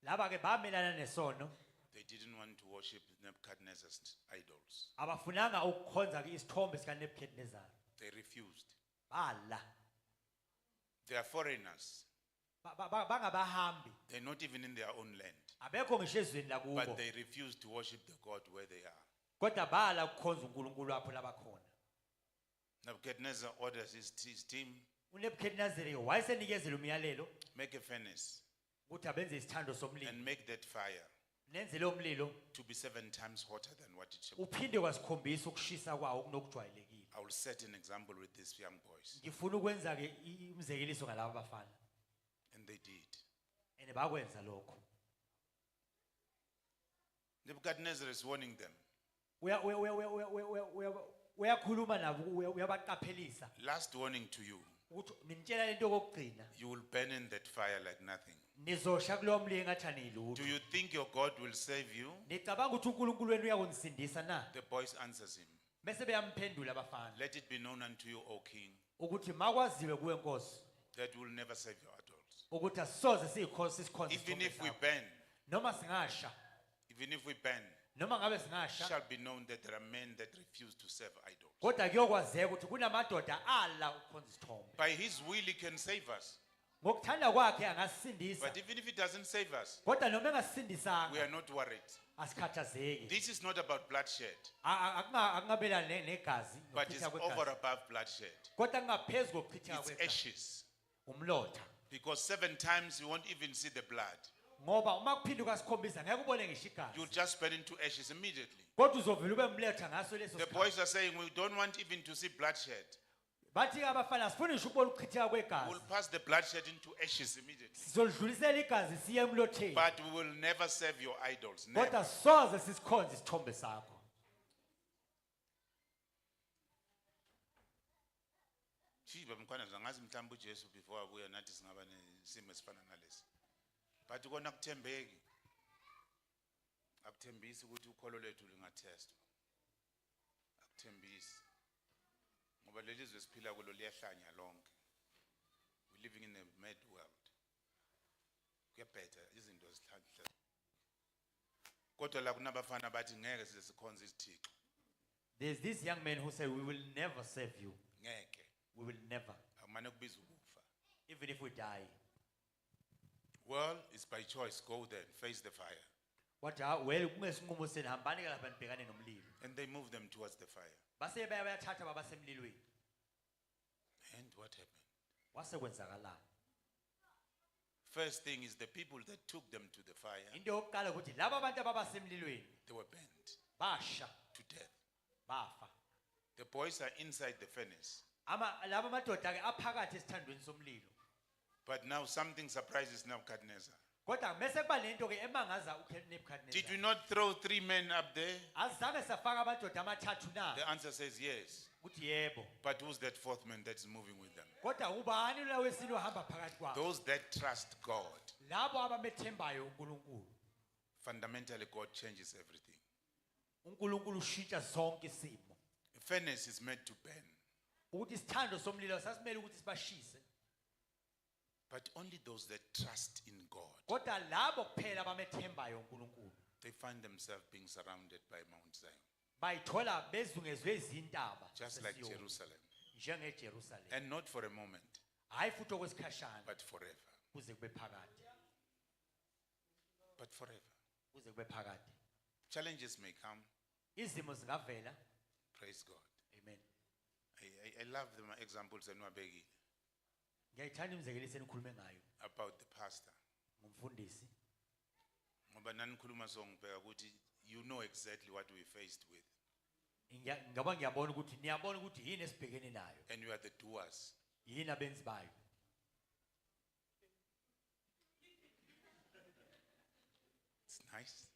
Laba ke bamelana nesono, They didn't want to worship Nebuchadnezzar's idols. abafunanga ukukhonza ke isithombe sika Nebuchadnezzar. They refused. Bala. They are foreigners. Bangabahambi. They're not even in their own land. Abekho ngisho ezweni lakubo. But they refuse to worship the God where they are. Kodwa bala ukukhonza uNkulunkulu lapho labakhona. Nebuchadnezzar orders his team, uNebuchadnezzar wayesenikezela umyalelo make a furnace ukuthi abenze isithando somlilo. and make that fire Nenze lo mlilo to be 7 times hotter than what it should. uphinde kwasikhombisa ukushisa kwawo kunokujwayelekile. I will set an example with these young boys. Ngifuna ukwenza ke umzekeliso ngalabo bafana. And they did. Ene bakwenza lokho. Nebuchadnezzar is warning them. Uyakhuluma nabo uyabaqaphelisa Last warning to you. ukuthi nintshela lento kokugcina You will burn in that fire like nothing. nizosha kulo mlilo engathi anilutho. Do you think your God will save you? Nicabanga ukuthi uNkulunkulu wenu uyakunisindisa na? The boys answers him. Bese beyamphendula abafana Let it be known unto you, O king, ukuthi makwaziwe kuwe Nkosi that will never save your idols. ukuthi asisoze sikhonza isikhonza Even if we sakho. burn, Noma singasha, even if we burn, noma ngabe it singasha, shall be known that there are men that refuse to serve idols. kodwa kuyokwazeka ukuthi kunamadoda ala ukukhonza isithombe. By his will, he can save us. Ngokuthanda kwakhe angasindisa. But even if he doesn't save us, Kodwa noma we engasindisanga are not worried. asikhathazeki. This is not about bloodshed, Akungabelani negazi but it's nokuchitheka over kwegazi. above bloodshed. Kodwa kungaphezulu kokuchitheka It's kwegazi. ashes. Umlotha. Because 7 times you won't even see the blood. Ngoba uma kuphinde kwasikhombisa ngeke ubone ngisho You'll igazi. just burn into ashes immediately. Kodwa uzovela ube umletha ngaso leso The sikhathi. boys are saying we don't want even to see bloodshed. Bathi ke abafana sifuni ngisho ukubona ukuchitheka We'll kwegazi. pass the bloodshed into ashes immediately. Sizolidlulisela igazi siye emlotheni. But we will never serve your idols. Never. Kodwa soze sisikhonze isithombe sakho. Shiba mkhwana zangazi mhlawumbe uJesu before abuya nathi singaba nesimo esifana nalesi. But kona kuthembeki. Akuthembisi ukuthi ukholo lwethu lingathestwa. Akuthembisi. Ngoba lelizwe siphila kulo liyahlanya lonke. We living in a mad world. Kuyabhetha izinto zihlanhle. Kodwa la kunabafana bathi ngeke size sikhonze isithixo. There's this young man who said we will never serve you. Ngeke. We will never. Akumane kubiza ukufa. Even if we die. Well, it's by choice. Go there, face the fire. Kodwa well kungesinqumo senu hambani ke lapha nibhekane nomlilo. And they move them towards the fire. Base bayathatha babasemlilweni. And what happened? Wase kwenzakalani? First thing is the people that took them to the fire, Into yokuqala ukuthi laba abantu ababasemlilweni they were burnt basha to death. bafa. The boys are inside the furnace. Laba madoda ke aphakathi esithandweni somlilo. But now something surprises Nebuchadnezzar. Kodwa mase kuba lento ke emangaza uNebuchadnezzar. Did we not throw 3 men up there? Azange safaka amadoda amathathu na? The answer says yes. Uthi yebo. But who's that 4th man that's moving with them? Kodwa ubani lo wesini ohamba phakathi kwabo? Those that trust God. Labo abamethembayo uNkulunkulu. Fundamentally, God changes everything. uNkulunkulu ushintsha zonke isimo. A furnace is meant to burn. Ukuthi isithando somlilo sasimele ukuthi sibashise. But only those that trust in God, Kodwa labo kuphela abamethembayo uNkulunkulu. they find themselves being surrounded by Mount Zion, Bayithola bezungezwe izintaba. just like zaseSiyoni, Jerusalem. NjengeJerusalem. And not for a moment, Hayi futhi okwesikhashana but forever. kuze kube phakade, but forever. kuze kube phakade. Challenges may come, Izimo zingavela. praise God. Amen. I love the examples enwabekile Ngiyayithanda imizekelo esenikhulume ngayo about the pastor. ngumfundisi. Ngoba nanikhuluma so ngibheka ukuthi you know exactly what we faced with Ngaba ngiyabona ukuthi niyabona ukuthi yini esibhekene nayo, and you are the doers. yini abenzi bayo. It's nice.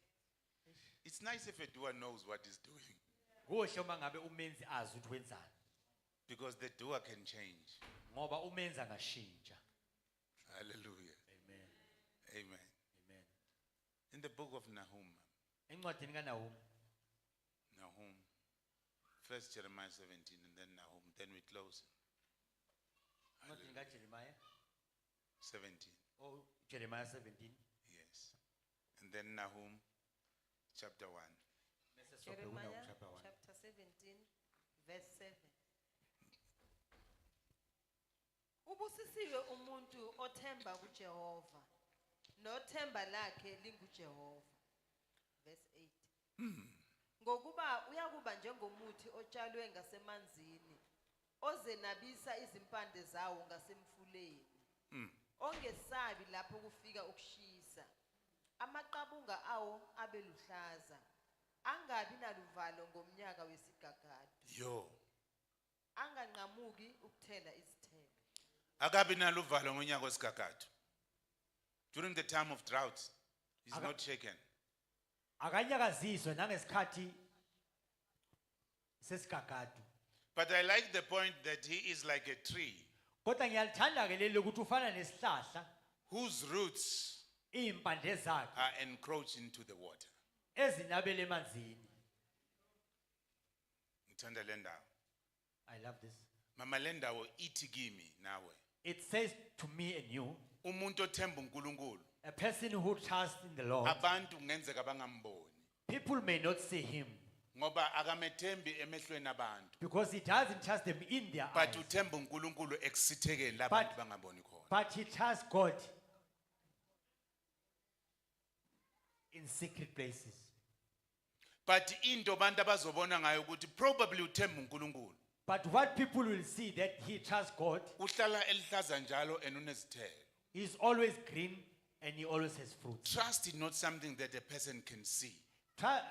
It's nice if a doer knows what he's doing Kuhle uma ngabe umenzi azi ukuthi wenzani, because the doer can change. ngoba umenzi angashintsha. Hallelujah. Amen. Amen. Amen. In the book of Nahum, Encwadini kaNahum, first Jeremiah 17 and then Nahum, then we close. encwadini kaJeremiah, 17, oh Jeremiah 17, yes. And then Nahum chapter 1. bese sobheka uNahum Jeremiah chapter 1. chapter 17 verse 7. Ubusisiwe umuntu othemba kuJehova, nothemba lakhe linguJehova. Verse 8. Ngokuba uyakuba njengomuthi otshalwe ngasemanzini, ozenabisa izimpande zawo ngasemfuleni. Ongesabi lapho kufika ukushisa. Amaqabunga awo abeluhlaza. Angabi naluvalo ngomnyaka wesigagadu. Yo. Anganqamuki ukuthela izithelo. Akabi naluvalo ngonyaka wesigagadu. During the time of drought, he's Aga- not shaken. Akanyakaziswe nangesikhathi sesigagadu. But I like the point that he is like a tree Kodwa ngiyalithanda ke leli ukuthi ufana nesihlahla, whose roots impande zakhe are encroached into the water. ezinabele emanzini. Ngithanda le ndawo. I love this. Mama le ndawo ithi kimi nawe. It says to me and you, Umuntu othemba uNkulunkulu, a person who trusts in the Lord, abantu kungenzeka bangamboni people may not see him ngoba akamethembi emehlweni abantu. because he doesn't trust them in their eyes, But uthemba uNkulunkulu ekusithekeni labantu bangaboni khona. but he trusts God in secret places. But into abantu abazobona ngayo ukuthi probably uthemba uNkulunkulu. But what people will see that he trusts God, Uhlala elihlaza njalo and unezithelo. he's always green and he always has fruit. Trust is not something that a person can see.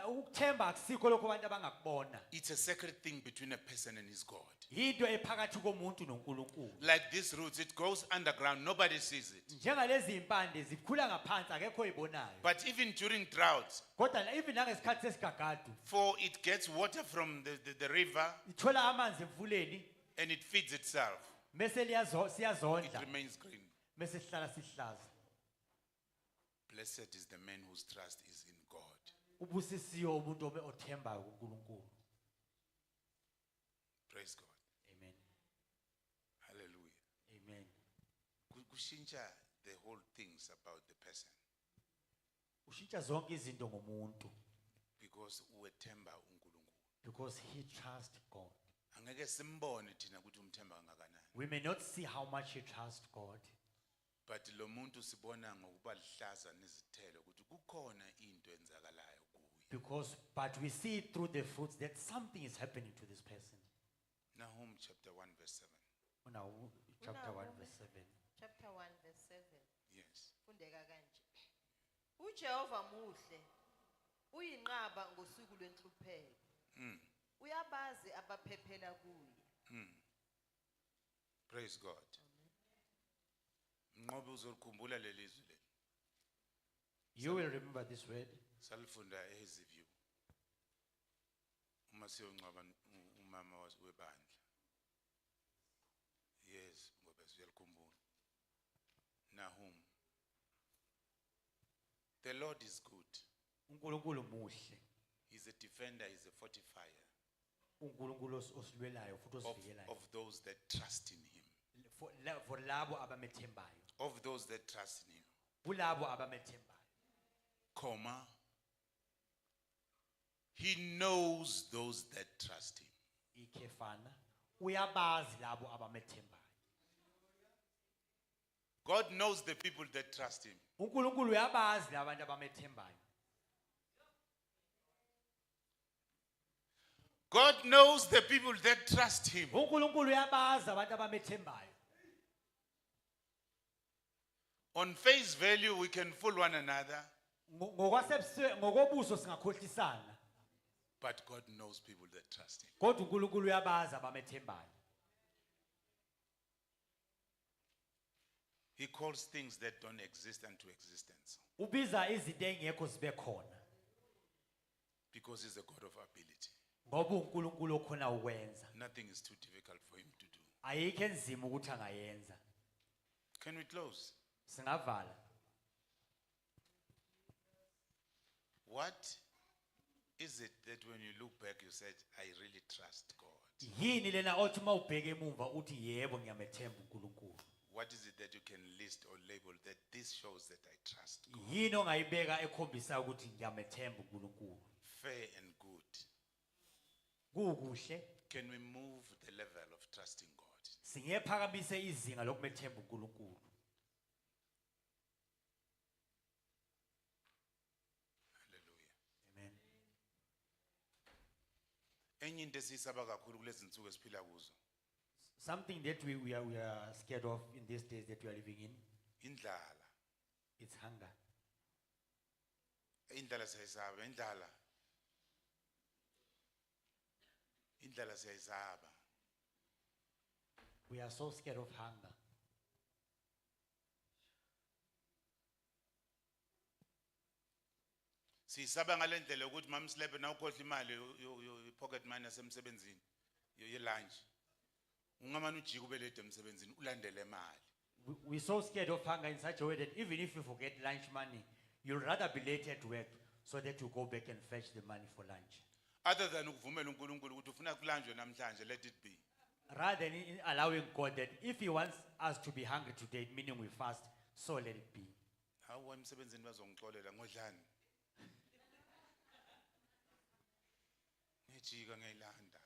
Ukuthemba akusikho lokho abantu abangakubona. It's a sacred thing between a person and his God. Yinto ephakathi komuntu noNkulunkulu. Like these roots, it goes underground, nobody sees it. Njengalezi impande zikhula ngaphansi akekho ibonayo. But even during drought, Kodwa even nangesikhathi sesigagadu, for it gets water from the river ithola amanzi emfuleni, and it feeds itself, mase it siyazondla, remains green. mase sihlala sihlaza. Blessed is the man whose trust is in God. Ubusisiwe umuntu othembayo kuNkulunkulu. Praise God. Amen. Hallelujah. Amen. Kushintsha the whole things about the person Ushintsha zonke izinto ngomuntu because uwethemba uNkulunkulu. because he trusts God. Angeke simbone thina ukuthi umthemba kangakanani. We may not see how much he trusts God, But lo muntu sibona ngokuba lihlaza nezithelo ukuthi kukhona into enzakalayo kuye. but we see through the fruits that something is happening to this person. Nahum chapter 1 verse 7. Now, chapter 1 Unahum. verse 7. Chapter 1 verse 7. Yes. Fundeka kanje. uJehova muhle. Uyinqaba ngosuku lwenhlupheko. Uyabazi abaphephela kuye. Praise God. Ngoba uzolikhumbula lelizwi leli. You will remember this word. Salifunda eHeziview. Uma siyongcwaba umama webandla. Yes, ngoba siyalikhumbula. Nahum. The Lord is good. uNkulunkulu muhle. He's a defender, he's a fortifier uNkulunkulu osilwelayo futhi osivikelayo. of those that trust in him. For labo abamethembayo. Of those that trust in him. Kulabo abamethembayo. Comma. He knows those that trust him. Ikhefana uyabazi labo abamethembayo. God knows the people that trust him. uNkulunkulu uyabazi labantu abamethembayo. God knows the people that trust him. uNkulunkulu uyabazi abantu abamethembayo. On face value, we can fool one another, Ngokobuso singakhohlisana, but God knows people that trust him. kodwa uNkulunkulu uyabazi abamethembayo. He calls things that don't exist into existence Ubiza izinto engekho zibe khona because he's a God of ability. ngoba uNkulunkulu okhona ukwenza. Nothing is too difficult for him to do. Ayikho enzima ukuthi angayenza. Can we close? Singavala. What is it that when you look back, you said, I really trust God? Yini lena othi mawubheka emuva uthi yebo ngiyamethemba uNkulunkulu? What is it that you can list or label that this shows that I trust God? Yini ongayibeka ekhombisa ukuthi ngiyamethemba uNkulunkulu? Fair and good. Kukuhle Can we move the level of trusting God? singephakamise izinga lokumethemba uNkulunkulu. Hallelujah. Amen. Enye into esiyisaba kakhulu kulezi zinsuku esiphila kuzo, Something that we are scared of in these days that we are living in, indlala. it's hunger. Indlala siyayisaba, indlala. Indlala siyayisaba. We are so scared of hunger. Siyisaba ngalendlela ukuthi mamslebe na ukhohle imali pocket money yasemsebenzini ye lunch. Ungamane ujike ubelede emsebenzini ulandele imali. We're so scared of hunger in such a way that even if you forget lunch money, you'll rather be late at work so that you go back and fetch the money for lunch. Other than ukuvumela uNkulunkulu ukuthi ufuna kulanjwe namhlanje, let it be. Rather than in allowing God that if He wants us to be hungry today, meaning we fast, so let it be. Hawu emsebenzini bazongixolela ngodlani. Ngijika ngiyilanda.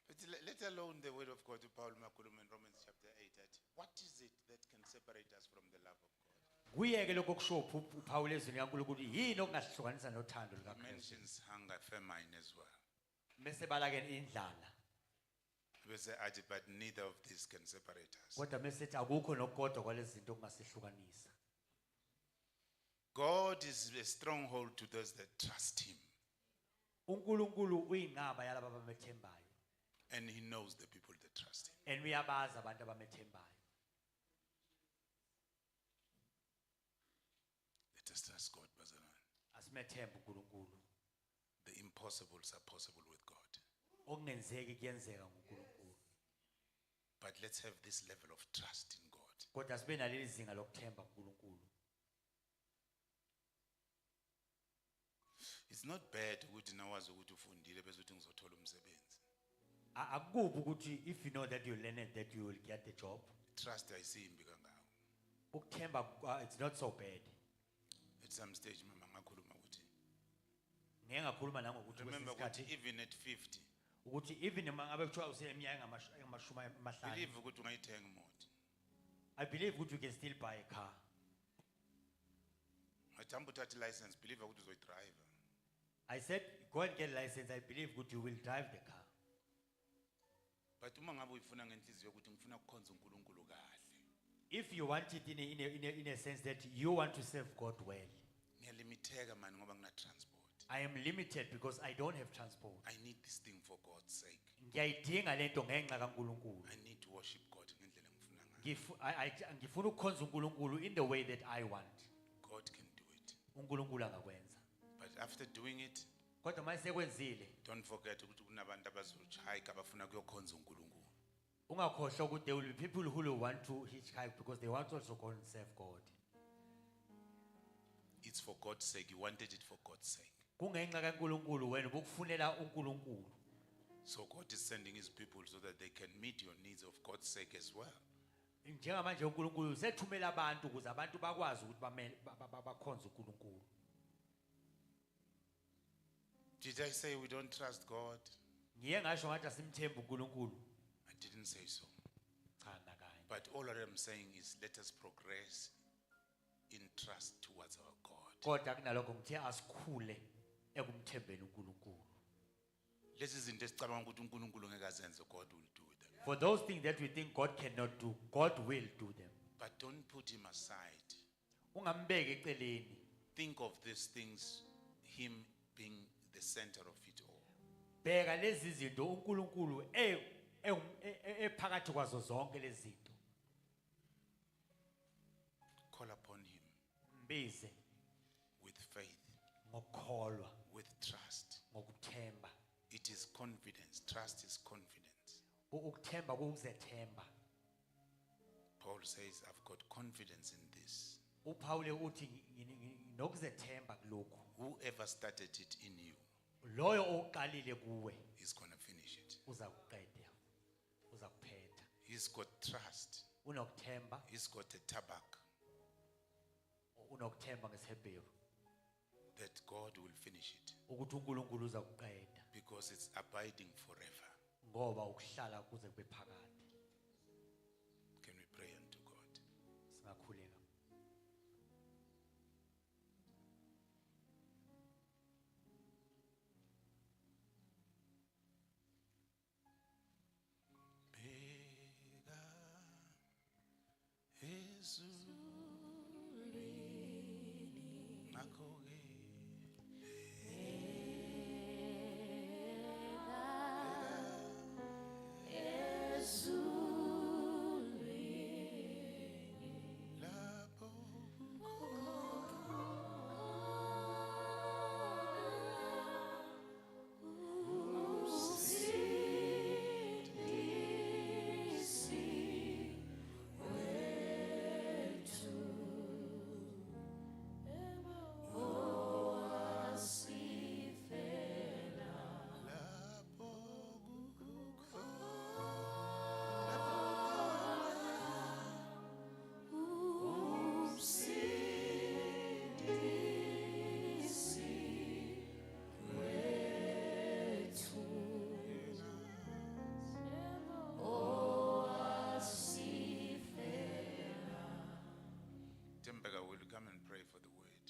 But let alone the word of God to Paul Makhuluma in Romans chapter 8 that what is it that can separate us from the love of God? Kuyeke lokho kusho uPaul ezweni kaNkulunkulu yini okungasihlukanisa nothando He lukaKristu. mentions hunger, famine as well. Bese bala ke indlala. Bese athi, but neither of these can separate us. Kodwa bese ethi akukho nokukodwa kwalezi zinto okungasihlukanisa. God is a stronghold to those that trust him, uNkulunkulu uyinqaba yalabo abamethembayo. and he knows the people that trust him. And uyabazi abantu abamethembayo. Let us trust God, bazalwane. Asimethembe uNkulunkulu. The impossibles are possible with God. Okungenzeki kuyenzeka ngoNkulunkulu. But let's have this level of trust in God. Kodwa sibe naleli zinga lokuthemba uNkulunkulu. It's not bad ukuthi nawazi ukuthi ufundile bese uthi ngizothola umsebenzi. Akukubi ukuthi if you know that you learned that you will get the job. Trust ayisimbi kangako. Ukuthemba it's not so bad. At some stage mama ngakhuluma ukuthi Ngeke ngakhuluma nangokuthi remember kwesikhathi ukuthi even at 50 ukuthi even noma ngabe kuthiwa useminyaka engamashumi amahlanu. believe ukuthi ungayithenga imoto. I believe ukuthi you can still buy a car. Ngathamba uthatha license believe ukuthi uzoyidrayiva. I said go and get a license. I believe ukuthi you will drive the car. But uma ngabe uyifuna ngenhliziyo ukuthi ngifuna ukukhonza uNkulunkulu kahle. If you want it in a sense that you want to serve God well, Ngiyalimiteka man ngoba ngina transport. I am limited because I don't have transport. I need this thing for God's sake. Ngiyayidinga lento ngenxa kaNkulunkulu. I need to worship God ngendlela engifuna ngayo. Ngifuna ukukhonza uNkulunkulu in the way that I want. God can do it. uNkulunkulu angakwenza. But after doing it, Kodwa manje sekwenzile, don't forget ukuthi kunabantu abazochayika abafuna kuyokhonza uNkulunkulu. ungakhohlwa ukuthi there will be people who will want to hitchhike because they want to also go and serve God. It's for God's sake. You wanted it for God's sake. Kungenxa kaNkulunkulu wena bokufunela uNkulunkulu. So God is sending his people so that they can meet your needs of God's sake as well. Njengamanje uNkulunkulu usethumela abantu ukuze abantu bakwazi ukuthi bakhonze uNkulunkulu. Did I say we don't trust God? Ngiye ngasho ngathi asimthembe uNkulunkulu. I didn't say so. Cha nakanye. But all that I'm saying is let us progress in trust towards our God. Kodwa kunalokho ngithe asikhule ekumthembeni uNkulunkulu. Lezi zinto esicabanga ukuthi uNkulunkulu ngeke azenze, God will do them. For those things that we think God cannot do, God will do them. But don't put him aside. Ungambeki eceleni. Think of these things, him being the center of it all. Bheka lezi zinto uNkulunkulu ephakathi kwazo zonke lezi zinto. Call upon him Mbize with faith, ngokukholwa, with trust. ngokuthemba. It is confidence. Trust is confidence. Ukuthemba kuzethemba. Paul says, I've got confidence in this. uPaul uthi nokuzethemba kulokho. Whoever started it in you Loyo oqalile kuwe is going to finish it. uzakuqeda. Uzakuphetha. He's got trust. Unokuthemba, He's got a tabak unokuthemba ngeseBheru that God will finish it ukuthi uNkulunkulu uzakuqeda because it's abiding forever. ngoba ukuhlala kuze kube phakade. Can we pray unto God? Singakhuleka. Bheka ezulwini, ngakho-ke lapho lapho Tembeka, will you come and pray for the word?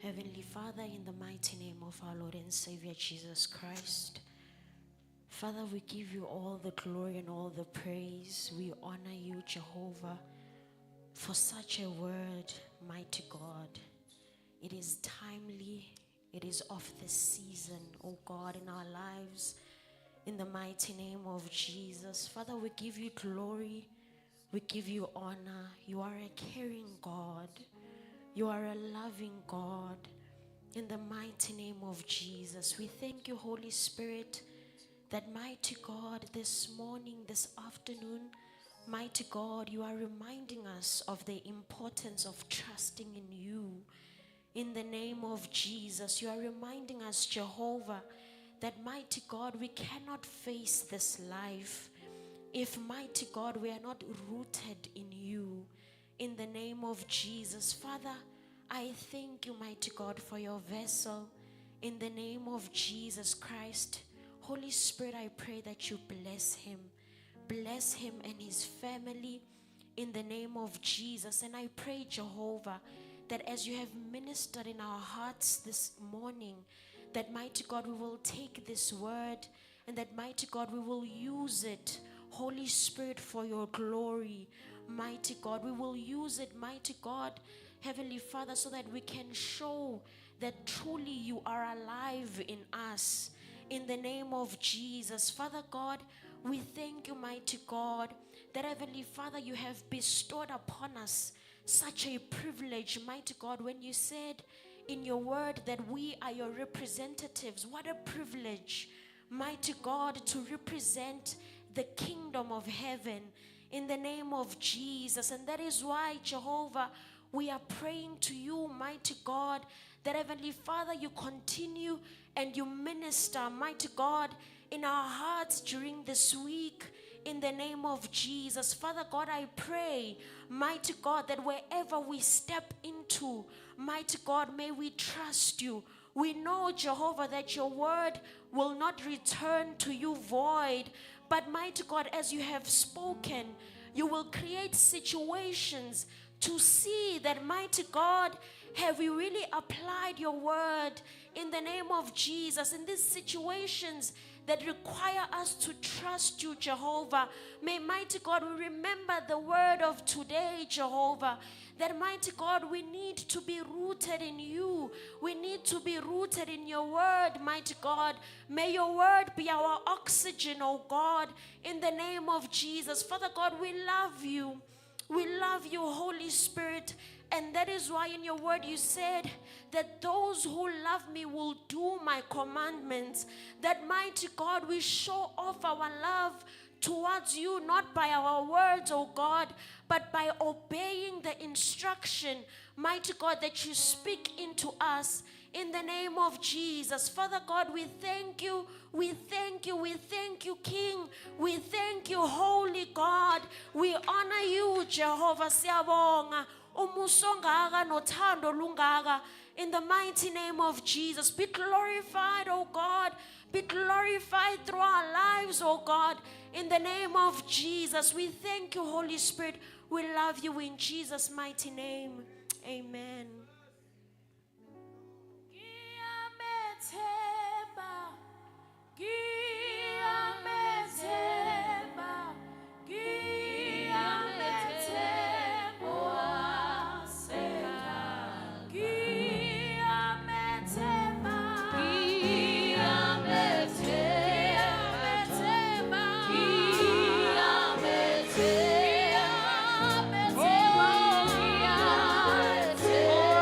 Heavenly Father, in the mighty name of our Lord and Savior Jesus Christ, Father, we give you all the glory and all the praise. We honor you, Jehovah, for such a word, mighty God. It is timely, it is of the season, oh God, in our lives. In the mighty name of Jesus, Father, we give you glory, we give you honor. You are a caring God. You are a loving God. In the mighty name of Jesus, we thank you, Holy Spirit, that mighty God, this morning, this afternoon, mighty God, you are reminding us of the importance of trusting in you. In the name of Jesus, you are reminding us, Jehovah, that mighty God, we cannot face this life if, mighty God, we are not rooted in you. In the name of Jesus, Father, I thank you, mighty God, for your vessel. In the name of Jesus Christ, Holy Spirit, I pray that you bless him and his family in the name of Jesus. And I pray, Jehovah, that as you have ministered in our hearts this morning, that mighty God, we will take this word and that mighty God, we will use it, Holy Spirit, for your glory. Mighty God, we will use it, mighty God, Heavenly Father, so that we can show that truly you are alive in us. In the name of Jesus, Father God, We thank you, mighty God, that Heavenly Father, you have bestowed upon us such a privilege, mighty God, when you said in your word that we are your representatives. What a privilege, mighty God, to represent the kingdom of heaven in the name of Jesus. And that is why, Jehovah, we are praying to you, mighty God, that Heavenly Father, you continue and you minister, mighty God, in our hearts during this week, in the name of Jesus. Father God, I pray, mighty God, that wherever we step into, mighty God, may we trust you. We know, Jehovah, that your word will not return to you void, but mighty God, as you have spoken, you will create situations to see that, mighty God, have we really applied your word in the name of Jesus in these situations that require us to trust you, Jehovah. May, mighty God, we remember the word of today, Jehovah, that, mighty God, we need to be rooted in you. We need to be rooted in your word, mighty God. May your word be our oxygen, oh God, in the name of Jesus. Father God, we love you. We love you, Holy Spirit. And that is why in your word you said that those who love me will do my commandments. That, mighty God, we show off our love towards you, not by our words, oh God, but by obeying the instruction, mighty God, that you speak into us. In the name of Jesus. Father God, we thank you. We thank you. We thank you, King. We thank you, Holy God. We honor you, Jehovah. Siyabonga. Umuso ongaka nothando olungaka. In the mighty name of Jesus. Be glorified, oh God. Be glorified through our lives, oh God. In the name of Jesus. We thank you, Holy Spirit. We love you in Jesus' mighty name. Amen. Oh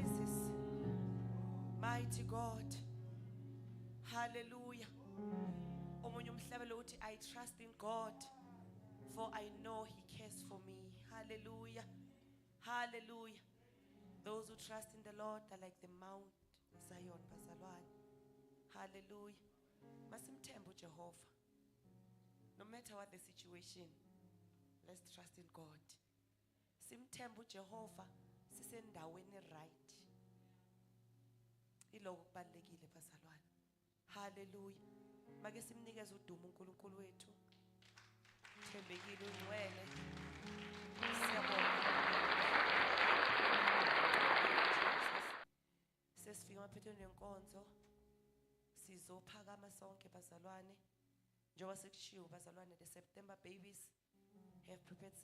Jesus. Mighty God. Hallelujah. Omunye umhlabelo uthi, I trust in God, for I know He cares for me. Hallelujah. Hallelujah. Those who trust in the Lord are like the Mount Zion, bazalwane. Hallelujah. Masimthembe uJehova. No matter what the situation, let's trust in God. Simthembe uJehova sisendaweni right. Iloko kubalekile bazalwane. Hallelujah. Make simnikeze udumo uNkulunkulu wethu. Thembekile ungcwele. Siyabonga. Sesifika emaphethweni enkonzo. Sizophakama sonke bazalwane. Njengoba sekushiwo bazalwane, the September babies have prepared some